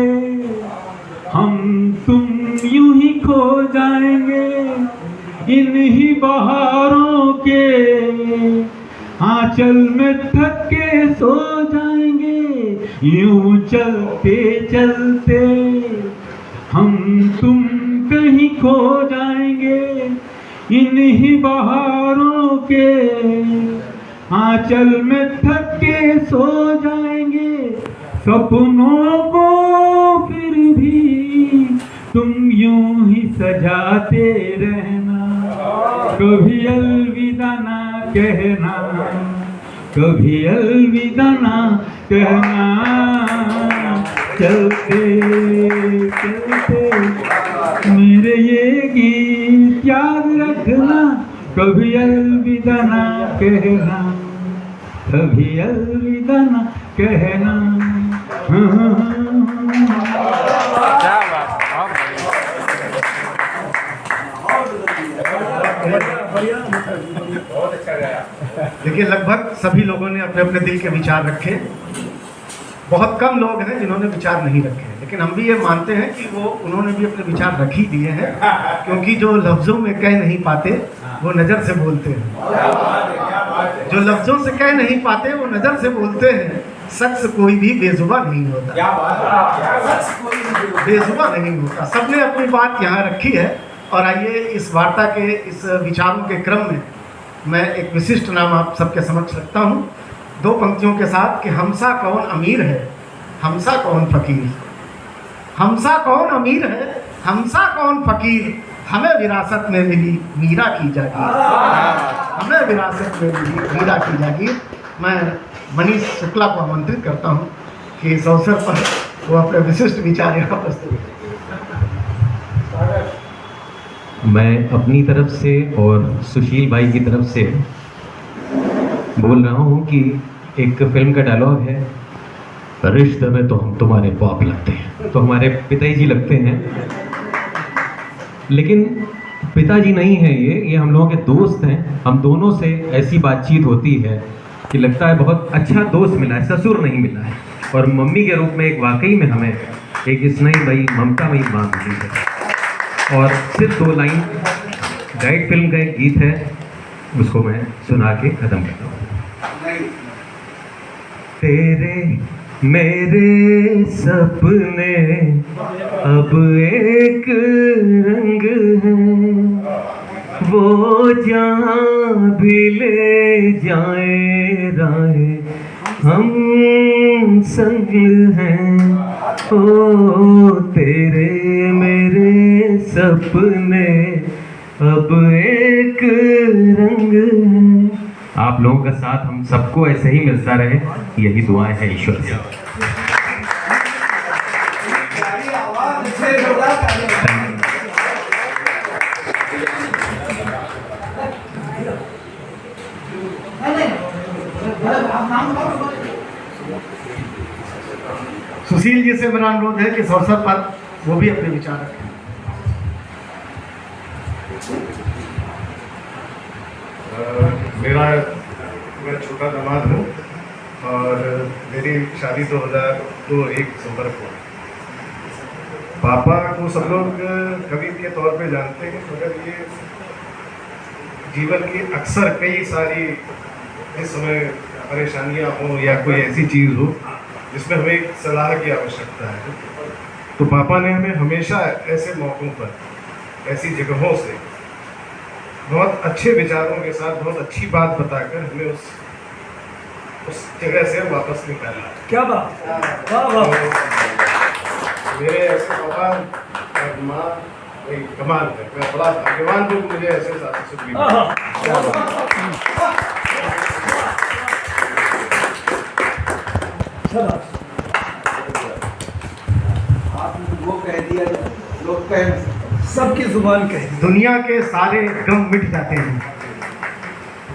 हम तुम यूं ही खो जाएंगे इन्हीं बहारों के आंचल में थक के सो जाएंगे। यूं चलते चलते हम तुम कहीं खो जाएंगे इन्हीं बहारों के आंचल में थक के सो जाएंगे। सपनों को फिर भी तुम यूं ही सजाते रहना, कभी अलविदा ना कहना, कभी अलविदा ना कहना। चलते चलते मेरे ये गीत याद रखना, कभी अलविदा ना कहना, कभी अलविदा ना कहना। क्या बात, बहुत अच्छा गया। देखिए, लगभग सभी लोगों ने अपने अपने दिल के विचार रखे। बहुत कम लोग हैं जिन्होंने विचार नहीं रखे, लेकिन हम भी ये मानते हैं कि वो उन्होंने भी अपने विचार रख ही दिए हैं, क्योंकि जो लफ्ज़ों में कह नहीं पाते वो नज़र से बोलते हैं, जो लफ्ज़ों से कह नहीं पाते वो नज़र से बोलते हैं। शख्स कोई भी बेजुबा नहीं होता, बेजुबा नहीं होता। सबने अपनी बात यहाँ रखी है। और आइए इस वार्ता के, इस विचारों के क्रम में मैं एक विशिष्ट नाम आप सबके समक्ष रखता हूँ, 2 पंक्तियों के साथ कि हमसा कौन अमीर है, हमसा कौन फकीर, हमसा कौन अमीर है, हमसा कौन फकीर, हमें विरासत में मिली मीरा की जागीर, हमें विरासत में मिली मीरा की जागीर। मैं मनीष शुक्ला को आमंत्रित करता हूँ कि इस अवसर पर वो अपने विशिष्ट विचार यहाँ प्रस्तुत करें। मैं अपनी तरफ से और सुशील भाई की तरफ से बोल रहा हूँ कि एक फिल्म का डायलॉग है, रिश्ते में तो हम तुम्हारे बाप लगते हैं, तो हमारे पिताजी लगते हैं, लेकिन पिताजी नहीं है ये हम लोगों के दोस्त हैं। हम दोनों से ऐसी बातचीत होती है कि लगता है बहुत अच्छा दोस्त मिला है, ससुर नहीं मिला है। और मम्मी के रूप में एक वाकई में हमें एक स्नेही ममतामयी माँ मिली है। और सिर्फ 2 लाइन गाइड फिल्म का एक गीत है, उसको मैं सुना के ख़त्म करता हूँ। तेरे मेरे सपने अब एक रंग है, वो जहाँ भी ले जाए राहें हम संग हैं। ओ तेरे मेरे सपने अब एक रंग है। आप लोगों का साथ हम सबको ऐसे ही मिलता रहे, यही दुआएं हैं ईश्वर से। सुशील जी से मेरा अनुरोध है कि इस अवसर पर वो भी अपने विचार रखें। मैं छोटा दामाद हूँ और मेरी शादी 2002-1 सितंबर को। पापा को सब लोग कवि के तौर पे जानते हैं, मगर ये जीवन की अक्सर कई सारी इस समय परेशानियाँ हों या कोई ऐसी चीज़ हो जिसमें हमें एक सलाह की आवश्यकता है, तो पापा ने हमें हमेशा ऐसे मौक़ों पर, ऐसी जगहों से बहुत अच्छे विचारों के साथ बहुत अच्छी बात बताकर हमें उस जगह से वापस निकाला। क्या बात, वाह वाह। मेरे ऐसे पापा और माँ कमाल है, मैं बड़ा भाग्यवान हूँ, मुझे ऐसे साथी से वो कह दिया लोग कह सबकी जुबान कह दी। दुनिया के सारे गम मिट जाते हैं,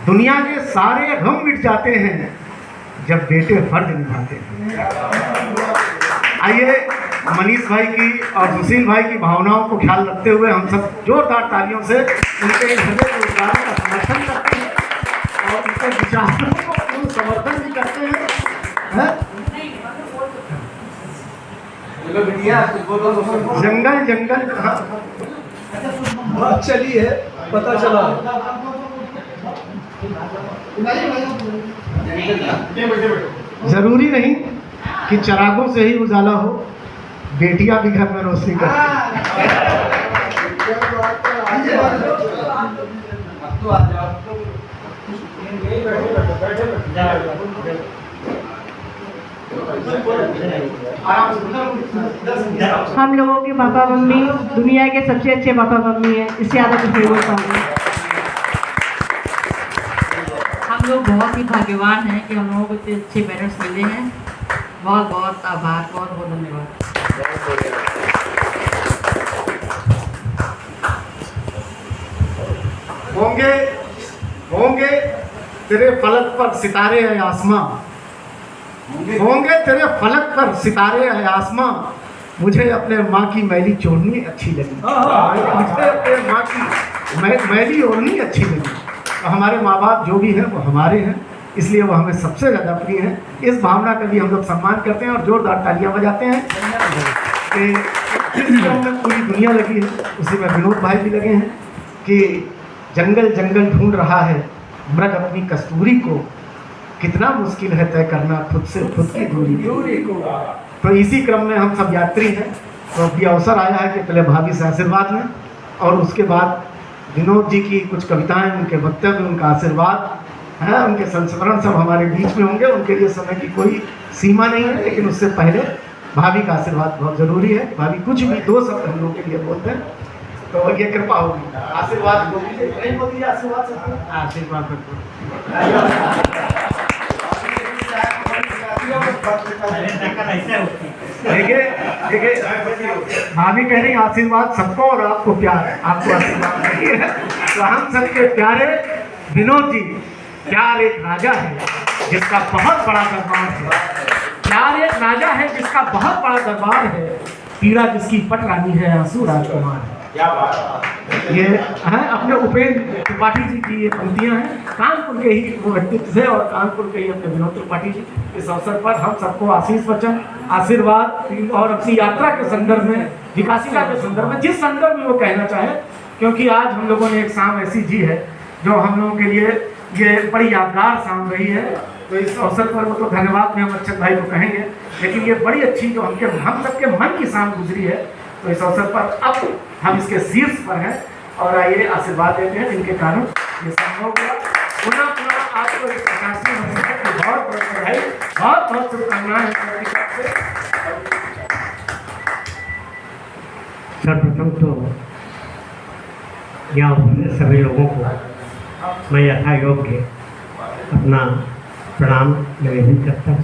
दुनिया के सारे गम मिट जाते हैं जब बेटे फर्ज निभाते हैं। आइए मनीष भाई की और सुशील भाई की भावनाओं को ख्याल रखते हुए हम सब जोरदार तालियों से उनके हृदय के विचारों का समर्थन करते हैं और उनके विचारों को समर्थन भी करते हैं। जंगल जंगल बात चली है, पता चला। जरूरी नहीं कि चरागों से ही उजाला हो, बेटियां भी घर में रोशनी करती। हम लोगों के पापा मम्मी दुनिया के सबसे अच्छे पापा मम्मी हैं, इससे ज़्यादा कुछ नहीं बोल पाऊंगी। हम लोग बहुत ही भाग्यवान हैं कि हम लोगों को इतने अच्छे पेरेंट्स मिले हैं। बहुत बहुत आभार, बहुत बहुत धन्यवाद। होंगे होंगे तेरे फलक पर सितारे है आसमां, होंगे तेरे फलक पर सितारे है आसमां, मुझे अपने माँ की मैली चोरनी अच्छी लगी, मुझे अपने माँ की मैली ओढ़नी अच्छी लगी। तो हमारे माँ बाप जो भी हैं वो हमारे हैं, इसलिए वो हमें सबसे ज़्यादा प्रिय हैं। इस भावना का भी हम लोग सम्मान करते हैं और जोरदार तालियां बजाते हैं कि जिस फिल्म में पूरी दुनिया लगी है उसी में विनोद भाई भी लगे हैं कि जंगल जंगल ढूंढ रहा है मृग अपनी कस्तूरी को, कितना मुश्किल है तय करना खुद से खुद की दूरी को। तो इसी क्रम में हम सब यात्री हैं, तो अभी अवसर आया है कि पहले भाभी से आशीर्वाद लें और उसके बाद विनोद जी की कुछ कविताएं, उनके वक्तव्य, उनका आशीर्वाद है, उनके संस्मरण सब हमारे बीच में होंगे। उनके लिए समय की कोई सीमा नहीं है, लेकिन उससे पहले भाभी का आशीर्वाद बहुत जरूरी है। भाभी कुछ भी 2 शब्द हम लोग के लिए बोलते हैं तो ये कृपा होगी। आशीर्वाद बोलिए, आशीर्वाद सबको, आशीर्वाद देखिए भाभी कह रही आशीर्वाद सबको और आपको प्यार, आपको आशीर्वाद चाहिए। तो हम सबके प्यारे विनोद जी, प्यार एक राजा है जिसका बहुत बड़ा दरबार है। प्यार एक राजा है जिसका बहुत बड़ा दरबार है, पीड़ा जिसकी पट रानी है, आंसू राजकुमार है। क्या बात, ये है अपने उपेंद्र त्रिपाठी जी की ये पंक्तियां हैं, कानपुर के ही वो व्यक्तित्व से और कानपुर के ही अपने विनोद त्रिपाठी जी। इस अवसर पर हम सबको आशीष वचन, आशीर्वाद और अपनी यात्रा के संदर्भ में, विकासिका के संदर्भ में, जिस संदर्भ में वो कहना चाहे, क्योंकि आज हम लोगों ने एक शाम ऐसी जी है जो हम लोगों के लिए ये बड़ी यादगार शाम रही है। तो इस अवसर पर वो तो धन्यवाद में हम अक्षत भाई को कहेंगे, लेकिन ये बड़ी अच्छी जो हम सबके मन की शाम गुजरी है। तो इस अवसर पर अब हम इसके शीर्ष पर हैं और आइए आशीर्वाद देते हैं जिनके कारण ये संभव हुआ। पुनः आपको इस 85 वर्ष की बहुत बहुत बधाई, बहुत बहुत शुभकामनाएं। सर्वप्रथम तो यहाँ सभी लोगों को मैं यथा योग्य अपना प्रणाम निवेदन करता हूँ।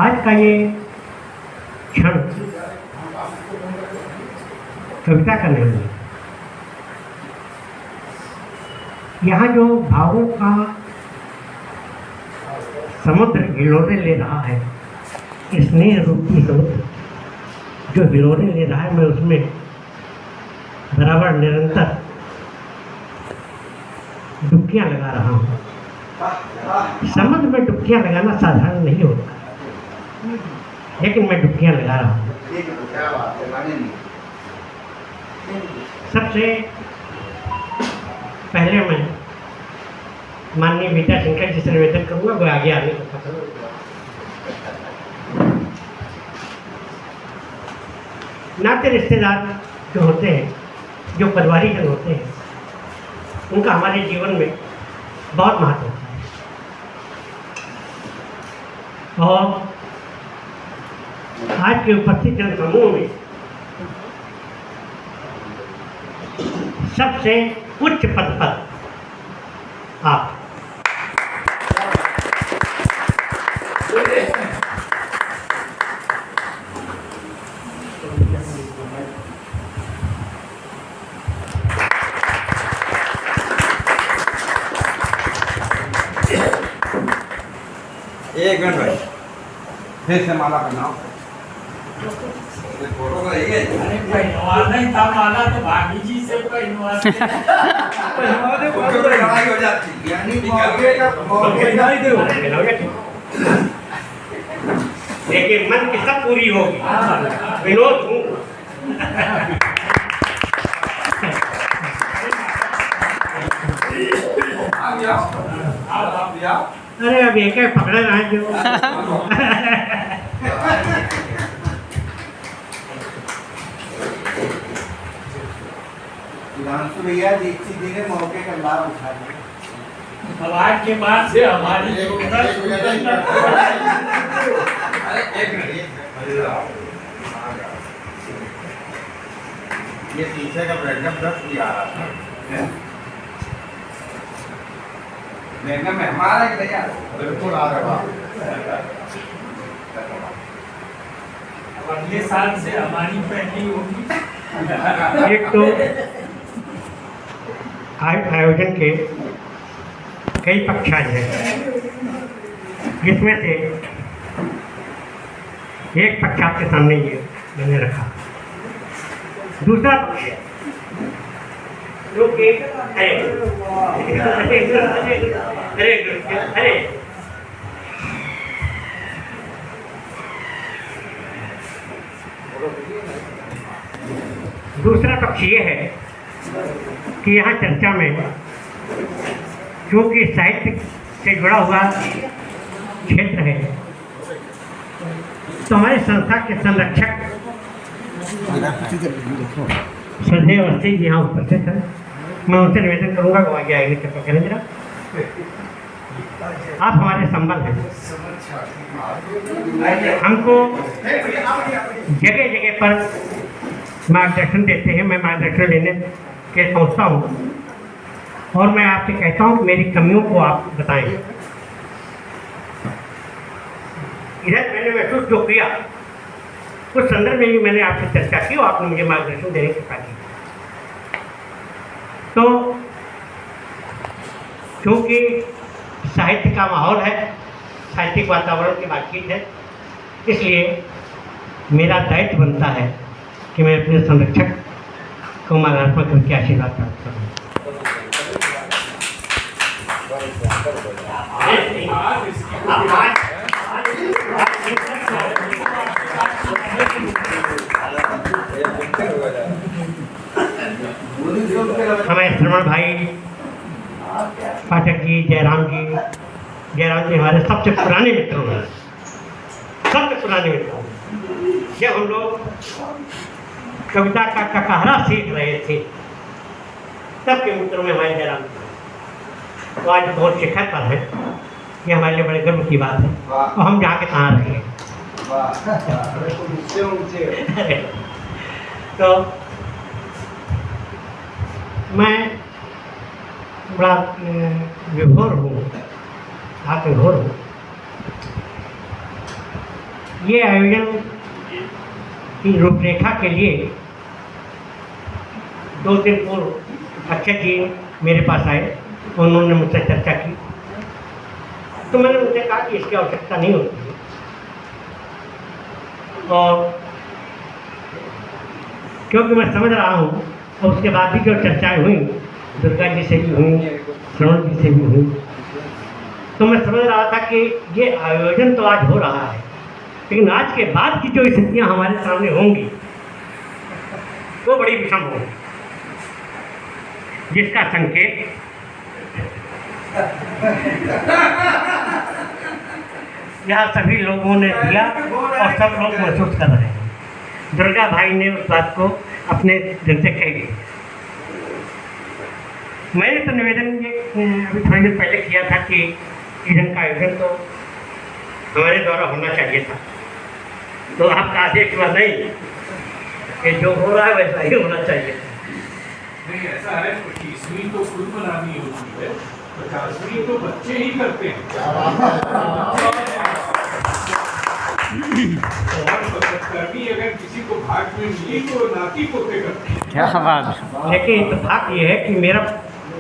आज का ये क्षण कविता का नहीं है, यहाँ जो भावों का समुद्र हिलोरे ले रहा है, स्नेह रूपी समुद्र जो हिलोरे ले रहा है, मैं उसमें बराबर निरंतर डुबकियां लगा रहा हूँ। समुद्र में डुबकियां लगाना साधारण नहीं होता, लेकिन मैं डुबकियां लगा रहा हूँ। सबसे पहले मैं माननीय मीता शंकर जी से निवेदन करूँगा, वो आगे आने को पसंद। नाते रिश्तेदार जो होते हैं, जो परिवारीजन होते हैं, उनका हमारे जीवन में बहुत महत्व होता है। और आज के उपस्थित जनसमूह में सबसे उच्च पद पर आप एक मिनट भाई, फिर से माला पहनाओ। नहीं था माला तो भाभी जी से लड़ाई हो जाती, यानी लेकिन मन की सब पूरी होगी। विनोद हूँ। अरे अब एक पकड़ा रहा है जो भैया दीक्षित जी ने मौके का लाभ उठा लिया। अब आज के बाद से हमारी ये पीछे का बैकअप 10 भी आ रहा था। बैकअप में हमारा ही भैया बिल्कुल आ रहा। अगले साल से हमारी पहली होगी। एक तो आयोजन के कई पक्ष हैं, जिसमें से एक पक्ष आपके सामने ये मैंने रखा। दूसरा पक्ष जो कि अरे दूसरा पक्ष ये है कि यहाँ चर्चा में क्योंकि साहित्य से जुड़ा हुआ क्षेत्र है, तो हमारी संस्था के संरक्षक श्रद्धेय अवस्थी जी यहाँ उपस्थित है। मैं उनसे निवेदन करूँगा कि आगे आएंगे, कृपया करें जरा। आप हमारे संबल हैं, हमको जगह जगह पर मार्गदर्शन देते हैं। मैं मार्गदर्शन लेने के पहुँचता हूँ और मैं आपसे कहता हूँ कि मेरी कमियों को आप बताएं। इधर मैंने महसूस जो किया उस संदर्भ में भी मैंने आपसे चर्चा की और आपने मुझे मार्गदर्शन देने की बात की। तो क्योंकि साहित्य का माहौल है, साहित्यिक वातावरण की बातचीत है, इसलिए मेरा दायित्व बनता है कि मैं अपने संरक्षक को मार्गात्मक करके आशीर्वाद प्राप्त करूँ। हमें श्रवण भाई पाठक जी, जयराम जी हमारे सबसे पुराने मित्र हैं, सबसे पुराने मित्र हैं। जब हम लोग कविता का ककहरा सीख रहे थे तब के मित्रों में हमारे जयराम तो आज बहुत शिखर पर है, ये हमारे लिए बड़े गर्व की बात है और हम जहाँ के तहाँ रहे हैं। तो मैं बड़ा विभोर हूँ, विभोर हूँ। ये आयोजन की रूपरेखा के लिए 2 दिन पूर्व अक्षय जी मेरे पास आए, उन्होंने मुझसे चर्चा की, तो मैंने उनसे कहा कि इसकी आवश्यकता नहीं होती है। और क्योंकि मैं समझ रहा हूँ और उसके बाद भी जो चर्चाएं हुई, दुर्गा जी से भी हुई, श्रवण जी से भी हुई, तो मैं समझ रहा था कि ये आयोजन तो आज हो रहा है, लेकिन आज के बाद की जो स्थितियाँ हमारे सामने होंगी वो बड़ी विषम होंगी, जिसका संकेत यहाँ सभी लोगों ने दिया और सब लोग महसूस कर रहे हैं। दुर्गा भाई ने उस बात को अपने दिल से कही। मैंने तो निवेदन अभी थोड़ी देर पहले किया था कि इधर का आयोजन तो हमारे द्वारा होना चाहिए था, तो आपका आदेश हुआ नहीं कि जो हो रहा है वैसा ही होना चाहिए। नहीं, ऐसा है, 25वीं तो खुद मनानी होती है, 50वीं तो बच्चे ही करते हैं। और 75वीं अगर किसी को भाग में मिली तो नाती पोते करते हैं। क्या बात। लेकिन इत्तेफाक ये है कि मेरा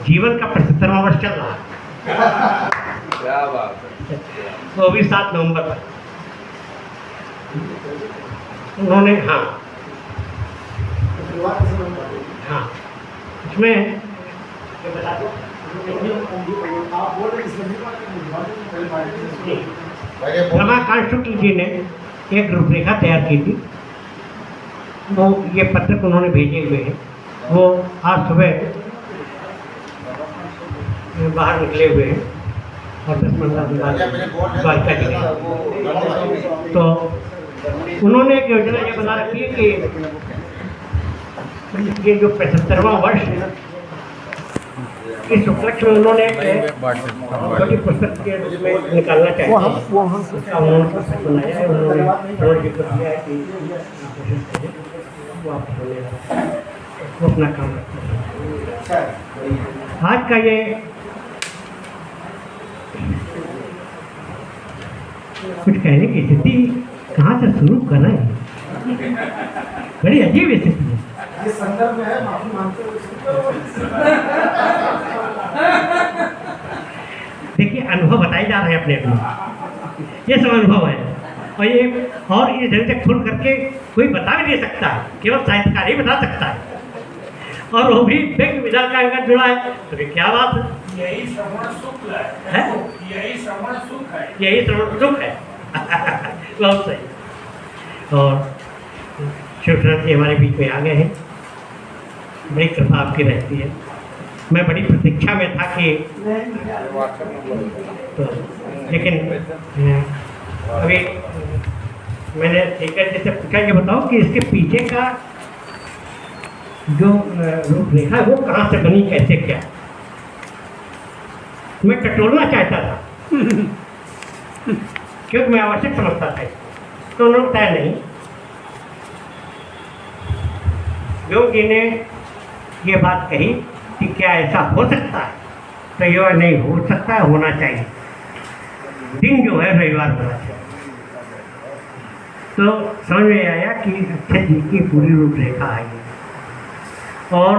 जीवन का 75वां वर्ष चल रहा है। क्या बात है। तो अभी 7 नवंबर तक उन्होंने हाँ इसमें रमाकांत शुक्ल जी ने एक रूपरेखा तैयार की थी, वो ये पत्रक उन्होंने भेजे हुए हैं। वो आज सुबह बाहर निकले हुए हैं और 10-15 दिन बाद द्वारका जी गए। तो उन्होंने एक योजना ये बना रखी है कि ये जो 75वां वर्ष है, इस उपलक्ष्य में उन्होंने छोटी पुस्तक के रूप में निकालना चाहिए। उसका उन्होंने पुस्तक बनाया है, उन्होंने जी को दिया है कि वो आप वो अपना काम करते हैं। आज का ये कुछ कहने की स्थिति कहाँ से शुरू करना है, बड़ी अजीब स्थिति है। ये संदर्भ में है, माफी मांगते देखिए, अनुभव बताए जा रहे हैं अपने अपने, ये सब अनुभव है और ये ढंग से खुल करके कोई बता भी नहीं सकता है, केवल साहित्यकार ही बता सकता है, और वो भी व्यक्ति विधान का अंगत जुड़ा है। तो क्या बात है, यही श्रवण सुख है, यही श्रवण सुख है, यही श्रवण सुख है। बहुत सही। और शिवशरण जी हमारे बीच में आ गए हैं, बड़ी कृपा आपकी रहती है। मैं बड़ी प्रतीक्षा में था कि तो लेकिन अभी मैंने टीचर जी से पूछा, ये बताओ कि इसके पीछे का जो रूपरेखा है वो कहाँ से बनी, कैसे क्या? मैं टटोलना चाहता था क्योंकि मैं आवश्यक समझता था, तो उन्होंने बताया नहीं। योग जी ने ये बात कही कि क्या ऐसा हो सकता है, तो ये नहीं हो सकता है, होना चाहिए। दिन जो है रविवार होना चाहिए। तो समझ में आया कि अक्षय जी की पूरी रूपरेखा है ये। और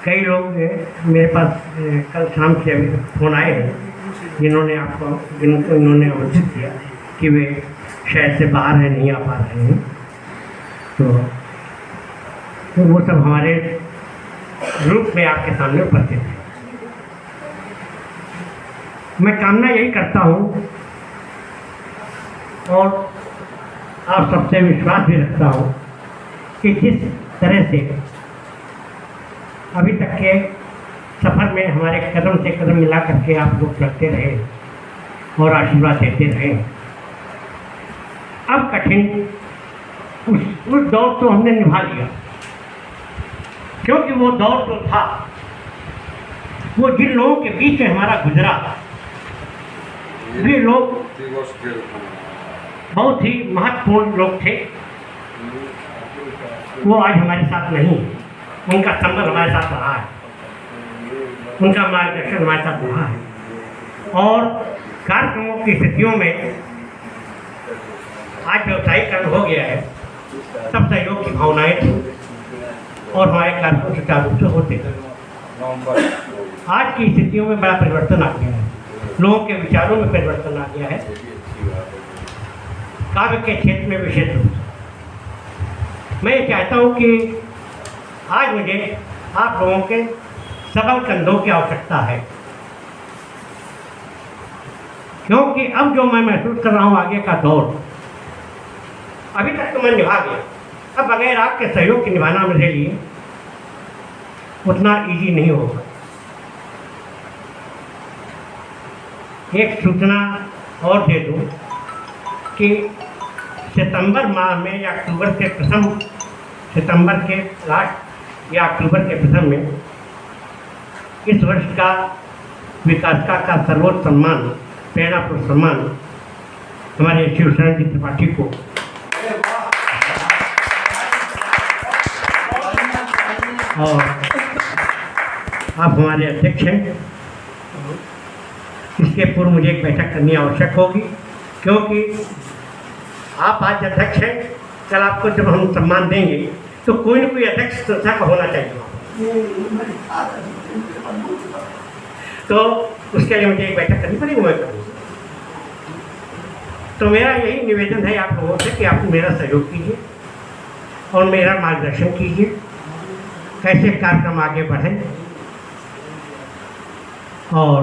कई लोग मेरे पास कल शाम से फोन आए हैं जिन्होंने जिनको इन्होंने आमंत्रित किया कि वे शहर से बाहर हैं, नहीं आ पा रहे हैं। तो वो सब हमारे रूप में आपके सामने उपस्थित है। मैं कामना यही करता हूँ और आप सबसे विश्वास भी रखता हूँ कि जिस तरह से अभी तक के सफ़र में हमारे कदम से कदम मिला करके आप लोग चलते रहे और आशीर्वाद देते रहे, अब कठिन उस दौर तो हमने निभा लिया, क्योंकि वो दौर जो था वो जिन लोगों के बीच में हमारा गुजरा, वे लोग बहुत ही महत्वपूर्ण लोग थे। वो आज हमारे साथ नहीं, उनका संबंध हमारे साथ रहा है, उनका मार्गदर्शन हमारे साथ रहा है। और कार्यक्रमों की स्थितियों में आज व्यवसायीकरण हो गया है, सब सहयोग की भावनाएं थी और हमारे कार्यक्रम सुचारू रूप से होते थे। आज की स्थितियों में बड़ा परिवर्तन आ गया है, लोगों के विचारों में परिवर्तन आ गया है, काव्य के क्षेत्र में विशेष रूप से। मैं ये चाहता हूँ कि आज मुझे आप लोगों के सबल कंधों की आवश्यकता है, क्योंकि अब जो मैं महसूस कर रहा हूँ आगे का दौर, अभी तक तो मैं निभा गया, अब बगैर आपके सहयोग के निभाना मेरे लिए उतना इजी नहीं होगा। एक सूचना और दे दूँ कि सितंबर माह में या सितंबर के लास्ट या अक्टूबर के प्रथम में इस वर्ष का विकासका का सर्वोच्च सम्मान, प्रेरणा पुरस्कार सम्मान हमारे शिवशरण जी त्रिपाठी को और आप हमारे अध्यक्ष हैं। इसके पूर्व मुझे एक बैठक करनी आवश्यक होगी, क्योंकि आप आज अध्यक्ष हैं, कल आपको जब हम सम्मान देंगे तो कोई न कोई अध्यक्ष संस्था का होना चाहिए, तो उसके लिए मुझे एक बैठक करनी पड़ेगी, मैं करूँगा। तो मेरा यही निवेदन है आप लोगों से कि आप मेरा सहयोग कीजिए और मेरा मार्गदर्शन कीजिए, कैसे कार्यक्रम आगे बढ़ें। और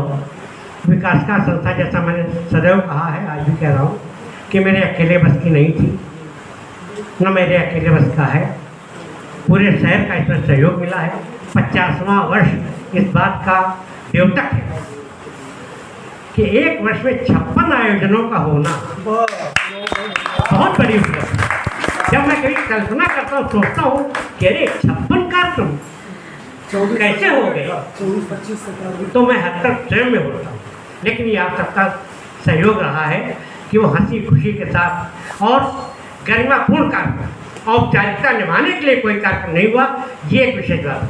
विकास का संस्था, जैसा मैंने सदैव कहा है, आज भी कह रहा हूँ कि मेरे अकेले बस की नहीं थी, न मेरे अकेले बस का है, पूरे शहर का इसमें सहयोग मिला है। 50वां वर्ष इस बात का द्योतक है कि एक वर्ष में 56 आयोजनों का होना बहुत बड़ी उपलब्धि। जब मैं कभी कल्पना करता हूँ, सोचता हूँ कि अरे 56 कार्यक्रम कैसे हो गए, तो मैं हर स्वयं में होता हूँ। लेकिन ये आप सबका सहयोग रहा है कि वो हंसी खुशी के साथ और गरिमापूर्ण कार्यक्रम, औपचारिकता निभाने के लिए कोई कार्यक्रम नहीं हुआ, ये एक विशेष बात है।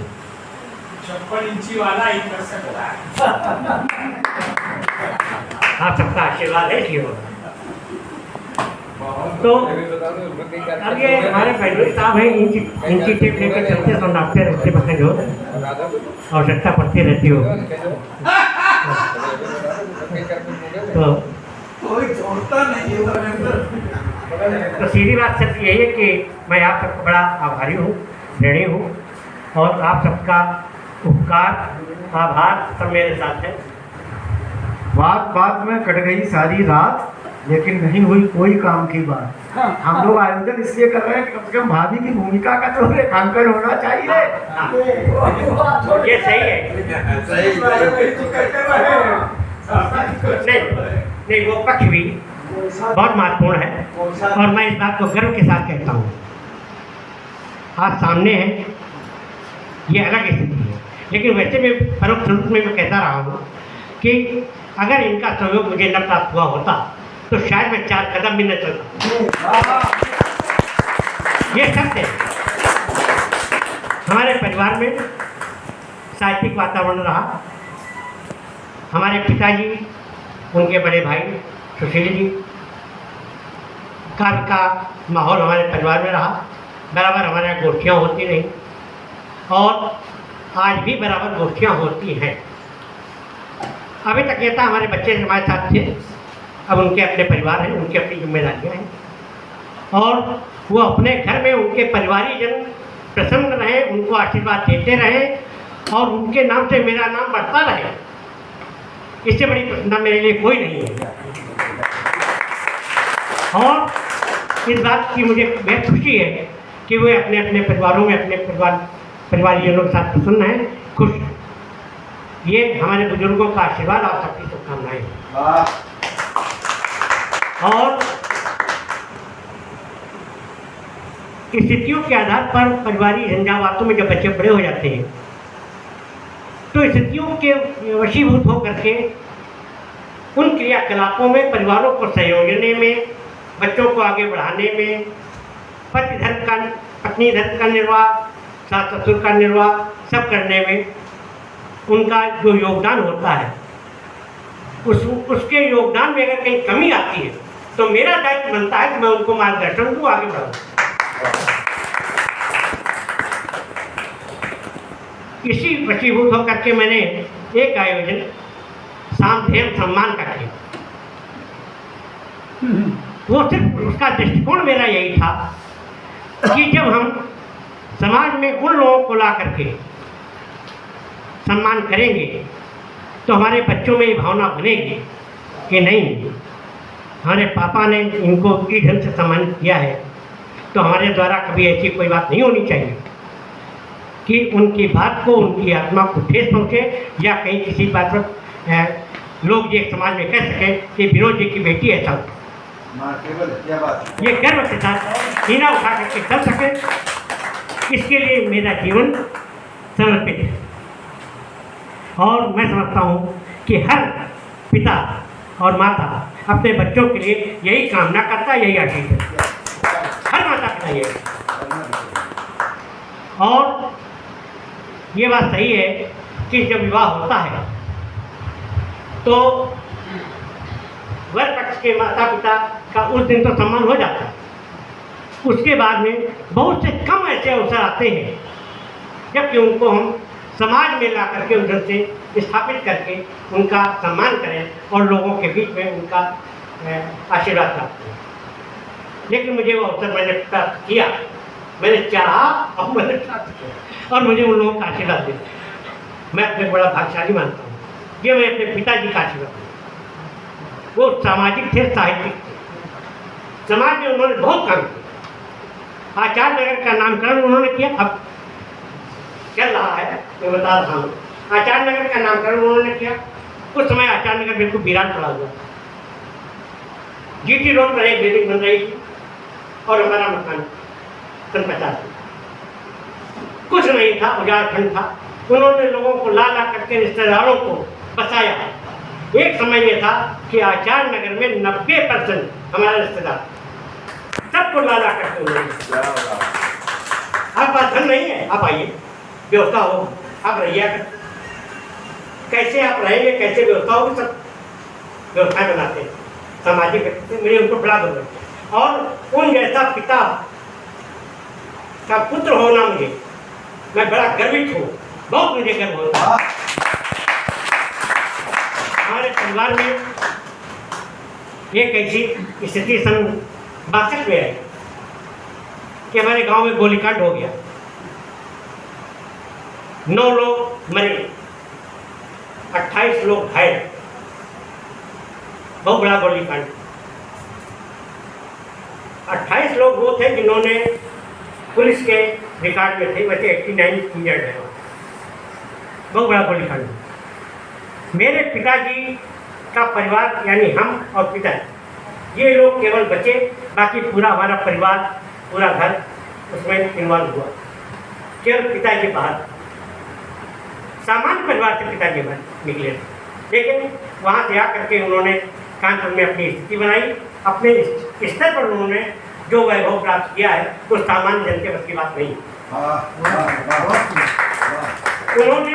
56 इंची वाला ही कर सकता है। आप सबका आशीर्वाद है कि होगा। तो अब ये हमारे पैदल साहब हैं, इंची टेप लेकर चलते हैं, नापते रहते बच्चे जो आवश्यकता पड़ती रहती हो। तो सीधी बात सिर्फ यही है कि मैं आप सबको बड़ा आभारी हूँ, ऋणी हूँ, और आप सबका उपकार आभार सब मेरे साथ है। बात बात में कट गई सारी रात, लेकिन नहीं हुई कोई काम की बात। हम लोग आयोजन इसलिए कर रहे हैं कि कम से कम भाभी की भूमिका का तो रेखांकन होना चाहिए। ये सही है। नहीं वो पक्ष भी बहुत महत्वपूर्ण है और मैं इस बात को गर्व के साथ कहता हूँ। आज सामने है, ये अलग स्थिति है, लेकिन वैसे में परोक्ष रूप में मैं कहता रहा हूँ कि अगर इनका सहयोग मुझे न प्राप्त हुआ होता तो शायद मैं 4 कदम भी न चलता। ये सत्य है। हमारे परिवार में साहित्यिक वातावरण रहा। हमारे पिताजी, उनके बड़े भाई सुशील जी, काव्य का माहौल हमारे परिवार में रहा। बराबर हमारे यहाँ गोष्ठियाँ होती रहीं और आज भी बराबर गोष्ठियाँ होती हैं। अभी तक ये था हमारे बच्चे हमारे साथ थे, अब उनके अपने परिवार हैं, उनकी अपनी जिम्मेदारियाँ हैं और वो अपने घर में उनके परिवारीजन प्रसन्न रहे, उनको आशीर्वाद देते रहे और उनके नाम से मेरा नाम बढ़ता रहे। इससे बड़ी प्रसन्नता मेरे लिए कोई नहीं है। और इस बात की मुझे बेहद खुशी है कि वे अपने अपने परिवारों में अपने परिवारजनों के साथ प्रसन्न हैं, खुश हैं। ये हमारे बुजुर्गों का आशीर्वाद और सबकी शुभकामनाएं। और स्थितियों के आधार पर परिवारिक झंझावातों में जब बच्चे बड़े हो जाते हैं तो स्थितियों के वशीभूत होकर के उन क्रियाकलापों में परिवारों को संयोजने में, बच्चों को आगे बढ़ाने में, पत्नी धर्म का निर्वाह, सास ससुर का निर्वाह सब करने में उनका जो योगदान होता है उसके योगदान में अगर कहीं कमी आती है तो मेरा दायित्व बनता है कि मैं उनको मार्गदर्शन दूँ, आगे बढ़ाऊँ। इसी वशीभूत होकर के मैंने एक आयोजन सामधेम सम्मान का किया। वो सिर्फ उसका दृष्टिकोण मेरा यही था कि जब हम समाज में उन लोगों को ला करके सम्मान करेंगे तो हमारे बच्चों में ये भावना बनेगी कि नहीं, हमारे पापा ने इनको इस ढंग से सम्मानित किया है तो हमारे द्वारा कभी ऐसी कोई बात नहीं होनी चाहिए कि उनकी बात को, उनकी आत्मा को ठेस पहुँचे या कहीं किसी बात पर लोग ये समाज में कह सकें कि विनोद जी की बेटी ऐसा हो। ये गर्व के साथ सीना उठा करके चल सके, इसके लिए मेरा जीवन समर्पित है। और मैं समझता हूँ कि हर पिता और माता अपने बच्चों के लिए यही कामना करता है, यही आशीष है। हर माता पिता ये। और ये बात सही है कि जब विवाह होता है तो वर पक्ष के माता पिता का उस दिन तो सम्मान हो जाता है। उसके बाद में बहुत से कम ऐसे अवसर आते हैं जबकि उनको हम समाज में ला करके उधर से स्थापित करके उनका सम्मान करें और लोगों के बीच में उनका आशीर्वाद प्राप्त करें। लेकिन मुझे वो अवसर मैंने प्राप्त किया, मैंने चाहा और मैंने प्राप्त किया और मुझे उन लोगों का आशीर्वाद दिया। मैं अपने बड़ा भाग्यशाली मानता हूँ। ये मैं अपने पिताजी का आशीर्वाद हूँ। वो सामाजिक थे, साहित्यिक थे। समाज में उन्होंने बहुत काम किया। आचार्य नगर का नामकरण उन्होंने किया, अब चल रहा है, मैं बता रहा हूँ। आचार्य नगर का नामकरण उन्होंने किया। उस समय आचार्य नगर बिल्कुल वीरान पड़ा हुआ। GT रोड पर एक बिल्डिंग बन रही थी और हमारा मकान सन 50 कुछ नहीं था, उजाड़ खंड था। उन्होंने लोगों को ला करके रिश्तेदारों को बसाया। एक समय ये था कि आचार्य नगर में 90% हमारे रिश्तेदार, सबको ला करके उन्होंने। आप बात धन नहीं है, आप आइए, व्यवस्था हो, आप रहिए। कैसे आप रहेंगे, कैसे व्यवस्था होगी, सब व्यवस्थाएं बनाते हैं। सामाजिक व्यक्ति मुझे उनको बड़ा गर्व है और उन जैसा पिता का पुत्र होना मुझे, मैं बड़ा गर्वित हूँ, बहुत मुझे गर्व होता है। हमारे परिवार में एक ऐसी स्थिति सन 62 में आई कि हमारे गांव में गोलीकांड हो गया। 9 लोग मरे, 28 लोग घायल। बहुत बड़ा गोलीकांड। 28 लोग वो थे जिन्होंने पुलिस के रिकॉर्ड में थे, वैसे 89 इंजर्ड है, बहुत बड़ा गोलीकांड। मेरे पिताजी का परिवार यानी हम और पिताजी ये लोग केवल बचे, बाकी पूरा हमारा परिवार पूरा घर उसमें इन्वॉल्व हुआ। केवल पिताजी बाहर, सामान्य परिवार से पिताजी बाहर निकले, लेकिन वहाँ से आकर के उन्होंने कानपुर में अपनी स्थिति बनाई। अपने स्तर पर उन्होंने जो वैभव प्राप्त किया है वो सामान्य जन के बस की बात नहीं। उन्होंने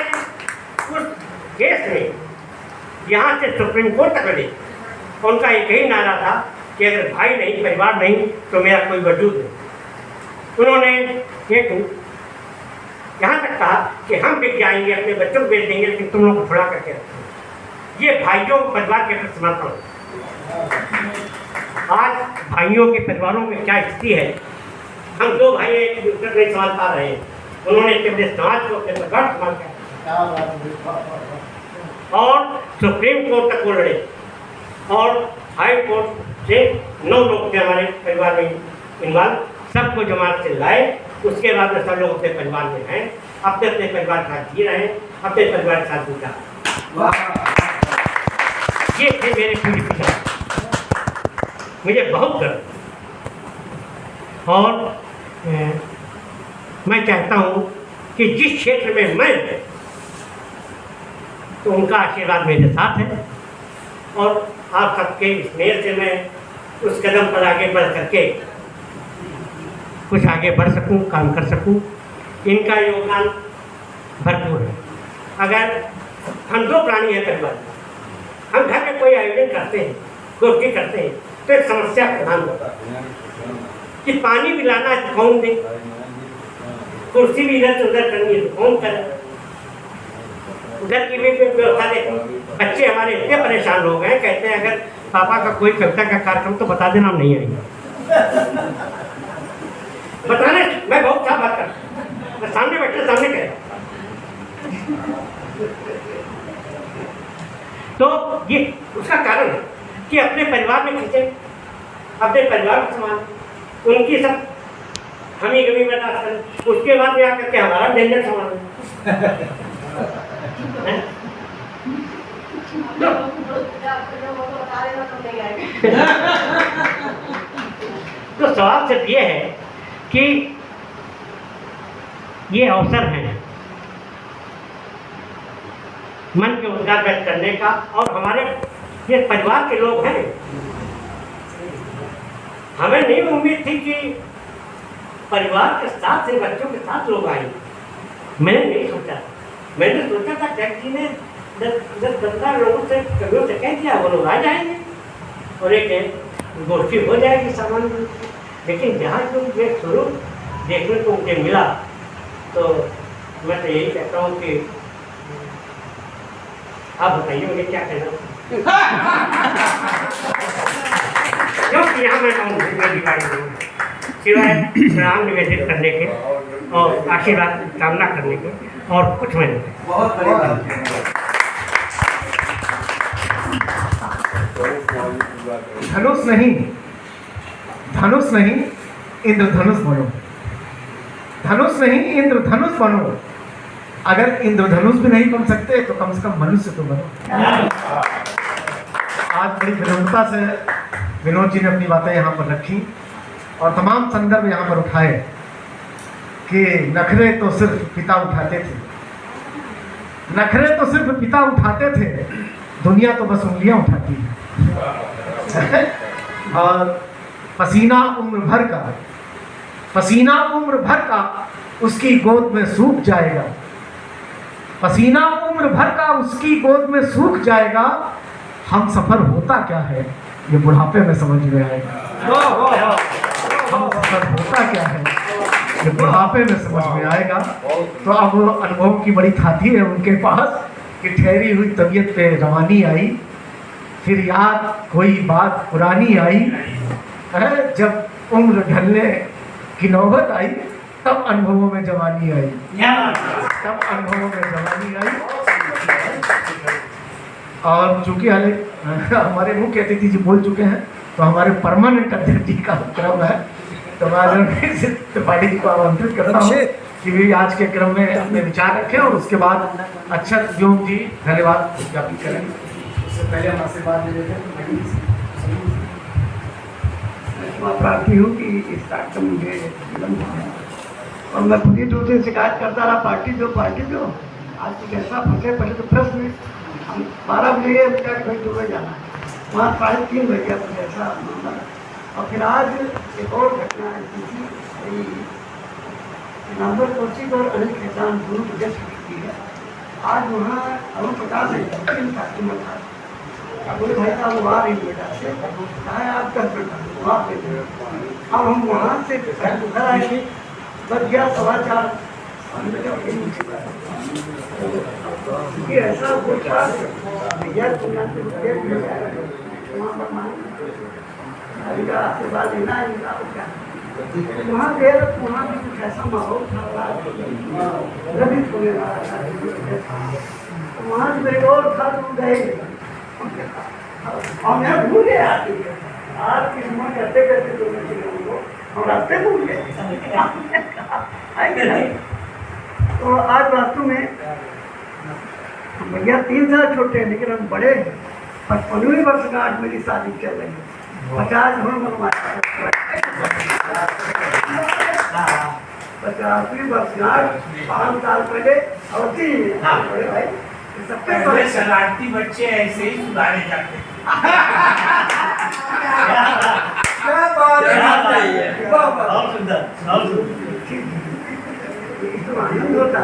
उस केस में यहाँ से सुप्रीम कोर्ट तक गए, उनका एक ही नारा था कि अगर भाई नहीं, परिवार नहीं, तो मेरा कोई वजूद नहीं। उन्होंने एक यहाँ तक कहा कि हम बिक जाएंगे, अपने बच्चों को बेच देंगे, लेकिन तुम लोग को छुड़ा करके रखो। ये भाइयों परिवार के प्रति समर्पण। आज भाइयों के परिवारों में क्या स्थिति है, हम दो भाई एक दूसरे को नहीं संभाल पा रहे हैं। उन्होंने अपने समाज को अपने परिवार संभाल कर और सुप्रीम कोर्ट तक वो लड़े, और हाई कोर्ट से 9 लोग थे हमारे परिवार में इन्वॉल्व, सबको जमात से लाए। उसके बाद में सब लोग अपने परिवार में हैं, अपने अपने परिवार के साथ जी रहे हैं, अपने परिवार के साथ गुजारा। ये थे मेरे पूरे पिता, मुझे बहुत गर्व। और मैं चाहता हूँ कि जिस क्षेत्र में मैं तो उनका आशीर्वाद मेरे साथ है, और आप सबके स्नेह से मैं उस कदम पर आगे बढ़ करके कुछ आगे बढ़ सकूं, काम कर सकूं। इनका योगदान भरपूर है। अगर हम 2 प्राणी हैं परिवार, हम घर में कोई आयोजन करते हैं, गोष्ठी करते हैं, तो एक समस्या प्रधान होता है कि पानी भी लाना है, कौन दे, कुर्सी भी इधर से उधर करनी है तो कौन करे, उधर की भी व्यवस्था दे। बच्चे हमारे इतने परेशान हो गए, कहते हैं अगर पापा का कोई कविता का कार्यक्रम तो बता देना, हम नहीं आएंगे। बताने मैं बहुत क्या बात कर, मैं सामने बैठे सामने कह, तो ये उसका कारण है कि अपने परिवार में खींचे, अपने परिवार को संभाल, उनकी सब हमी गमी बर्दाश्त करें, उसके बाद में आकर के हमारा डेंजर संभाल। तो सवाल सिर्फ ये है कि ये अवसर है मन के उद्गार व्यक्त करने का, और हमारे ये परिवार के लोग हैं। हमें नहीं उम्मीद थी कि परिवार के साथ से बच्चों के साथ लोग आए, मैंने नहीं सोचा। मैंने सोचा था जैक जी ने 10-15 लोगों से कवियों से कह दिया, वो लोग आ जाएंगे और एक गोष्ठी हो जाएगी सामान्य रूप से। लेकिन जहाँ जो एक स्वरूप देखने को मुझे मिला, तो मैं तो यही कहता हूँ कि आप बताइए मुझे क्या कहना। क्योंकि यहाँ मैं सिवाय प्रणाम निवेदित करने के और आशीर्वाद कामना करने के और कुछ मैं नहीं। बहुत बड़ी बात है। धनुष नहीं, धनुष नहीं, इंद्रधनुष बनो। धनुष नहीं, इंद्रधनुष बनो। अगर इंद्रधनुष भी नहीं बन सकते तो कम से कम मनुष्य तो बनो। आज बड़ी विनम्रता से विनोद जी ने अपनी बातें यहाँ पर रखी और तमाम संदर्भ यहाँ पर उठाए कि नखरे तो सिर्फ पिता उठाते थे, नखरे तो सिर्फ पिता उठाते थे, दुनिया तो बस उंगलियां उठाती है। और पसीना उम्र भर का, पसीना उम्र भर का उसकी गोद में सूख जाएगा, पसीना उम्र भर का उसकी गोद में सूख जाएगा। हम सफ़र होता क्या है ये बुढ़ापे में समझ में आएगा। हम सफ़र होता क्या है ये बुढ़ापे में समझ में आएगा। तो अब अनुभव की बड़ी खाती है उनके पास कि ठहरी हुई तबीयत पे रवानी आई, फिर याद कोई बात पुरानी आई है। जब उम्र ढलने की नौबत आई तब अनुभवों में जवानी आई, तब अनुभवों में जवानी आई। और चूँकि हमारे मुख्य अतिथि जी बोल चुके हैं, तो हमारे परमानेंट अध्यक्ष जी का क्रम है, तो मैं त्रिपाठी जी को आमंत्रित करता हूँ कि भी आज के क्रम में अपने विचार रखें और उसके बाद अक्षत व्योम जी धन्यवाद ज्ञापित करेंगे। उससे पहले हम आशीर्वाद ले लेते हैं। मैं प्रार्थी हूँ कि इस कार्यक्रम मुझे विलम्ब है और मैं खुद ही दूसरे शिकायत करता रहा, पार्टी दो आज तक ऐसा फंसे। पहले तो प्रश्न हम 12 बजे भाई दुबई जाना है, वहाँ 3:30 बज गया, कुछ ऐसा मामला। और फिर आज एक और घटना है, नंबर कोशिश और अनिल खेतान दोनों की जस्ट की है। आज वहाँ अरुण प्रकाश ने में था, बोले भाई साहब वो आ रही बेटा से कहा है आप 10 मिनट वहाँ पे। अब हम वहाँ से घर आए, बच गया 4:15। ये ऐसा कुछ भैया का आशीर्वाद लेना है इनका क्या। वहाँ गए तो वहाँ भी कुछ ऐसा माहौल था, रवि होने वाला था, वहाँ से मेरे और था तो गए और मैं भूल गया आज की उम्र करते करते तो मैं हम रास्ते भूल गए। तो आज वास्तव में भैया 3 साल छोटे हैं लेकिन हम बड़े हैं। 55वीं वर्षगांठ मेरी शादी चल रही है, 50 हम मनवाया 50वीं वर्षगांठ 5 साल पहले अवधि बड़े भाई सबके बड़े शरारती बच्चे ऐसे ही सुधारे जाते हैं। क्या बात है, बहुत सुंदर। आनंद होता है।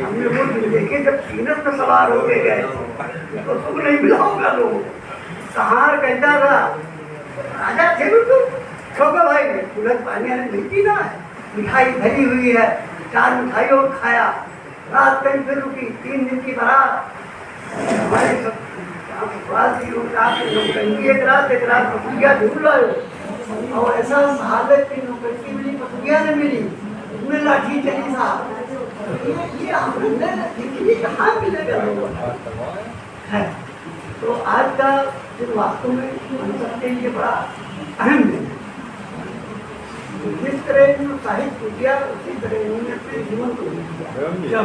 हमने वो दिन देखे जब सीनस में सवार होके गए तो सुख नहीं मिला होगा लोगों को। कहार कहता था राजा थे बिल्कुल छोका भाई तुरंत पानी आने नहीं पीना है, मिठाई भरी हुई है, 4 मिठाई और खाया। रात कहीं फिर रुकी, 3 दिन की बारात हमारे सब एक रात पसुरिया ढूंढ लाओ और ऐसा हालत की नौकरी मिली, पसुरिया ने मिली, उसमें लाठी चली साहब। ये हमने कहाँ मिलेगा लोगों है। तो आज का दिन वास्तव में हम सबके लिए बड़ा अहम दिन है। जिस तरह साहित्य किया उसी तरह इन्होंने अपने जीवन को दिया।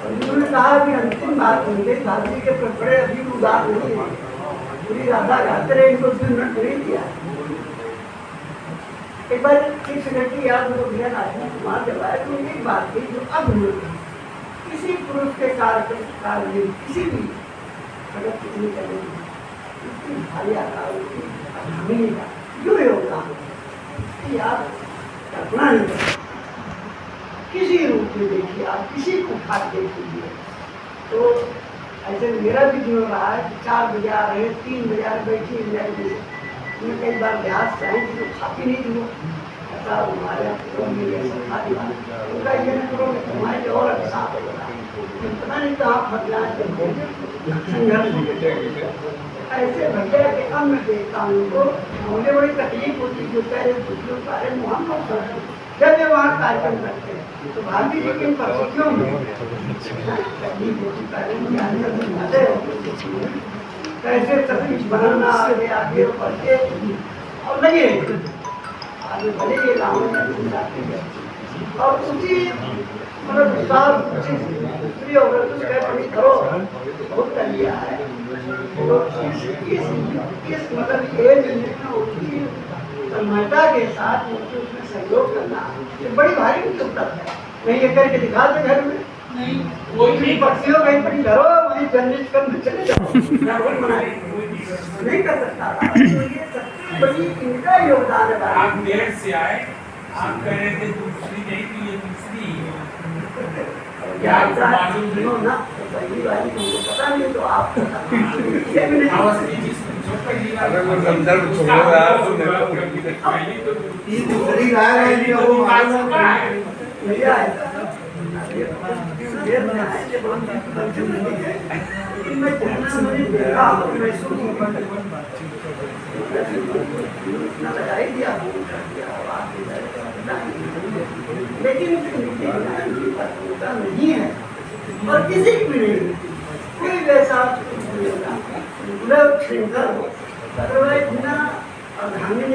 उन्होंने कहा कि अंतिम बात होंगे शादी के बड़े अभी उदार नहीं है, पूरी राधा गाते रहे, इनको 2 मिनट नहीं दिया। एक बार चीफ सेक्रेटरी याद हो गया कुमार जब आए तो एक बात थी जो अब किसी पुरुष के कार्य किसी भी अगर किसी करेंगे उसकी भारिया का उसकी का जो योगदान आप कल्पना नहीं कर किसी रूप में देखिए, आप किसी को उठा देख लीजिए। तो ऐसे मेरा भी जीवन रहा है कि 4 बजे आ रहे, 3 बजे आ रहे, बैठी मैं कई बार ब्याज चाहें कि खाती नहीं थी वो ऐसा हमारे उनका ये हमारे और अच्छा पता नहीं कहाँ फट ऐसे भैया के अब मैं देखता हूँ उनको, मुझे बड़ी तकलीफ होती जो कह रहे मोहम्मद जब ये वहाँ कार्यक्रम करते हैं तो भाभी जी की परिस्थितियों में तकलीफ होती कैसे तकलीफ बनाना आगे आगे बढ़ते और लगे आगे भले ये और उसी मतलब विशाल दूसरी औरत करो बहुत कर लिया है। तो इस मतलब एज में तन्मयता के साथ उसमें सहयोग करना ये बड़ी भारी मुसीबत है। नहीं ये करके दिखा दे घर में नहीं कोई पक्षियों कहीं पड़ी धरो वहीं जर्नलिस्ट कर चले जाओ नहीं कर सकता। तो ये सबसे बड़ी इनका योगदान है। आप देर से आए, आप कह रहे थे दूसरी नहीं थी ये दूसरी मालूम ना पहली वाली तुमको पता नहीं तो आप दूसरी राय वो भैया लेकिन नहीं है और किसी की भी नहीं कोई वैसा और हमने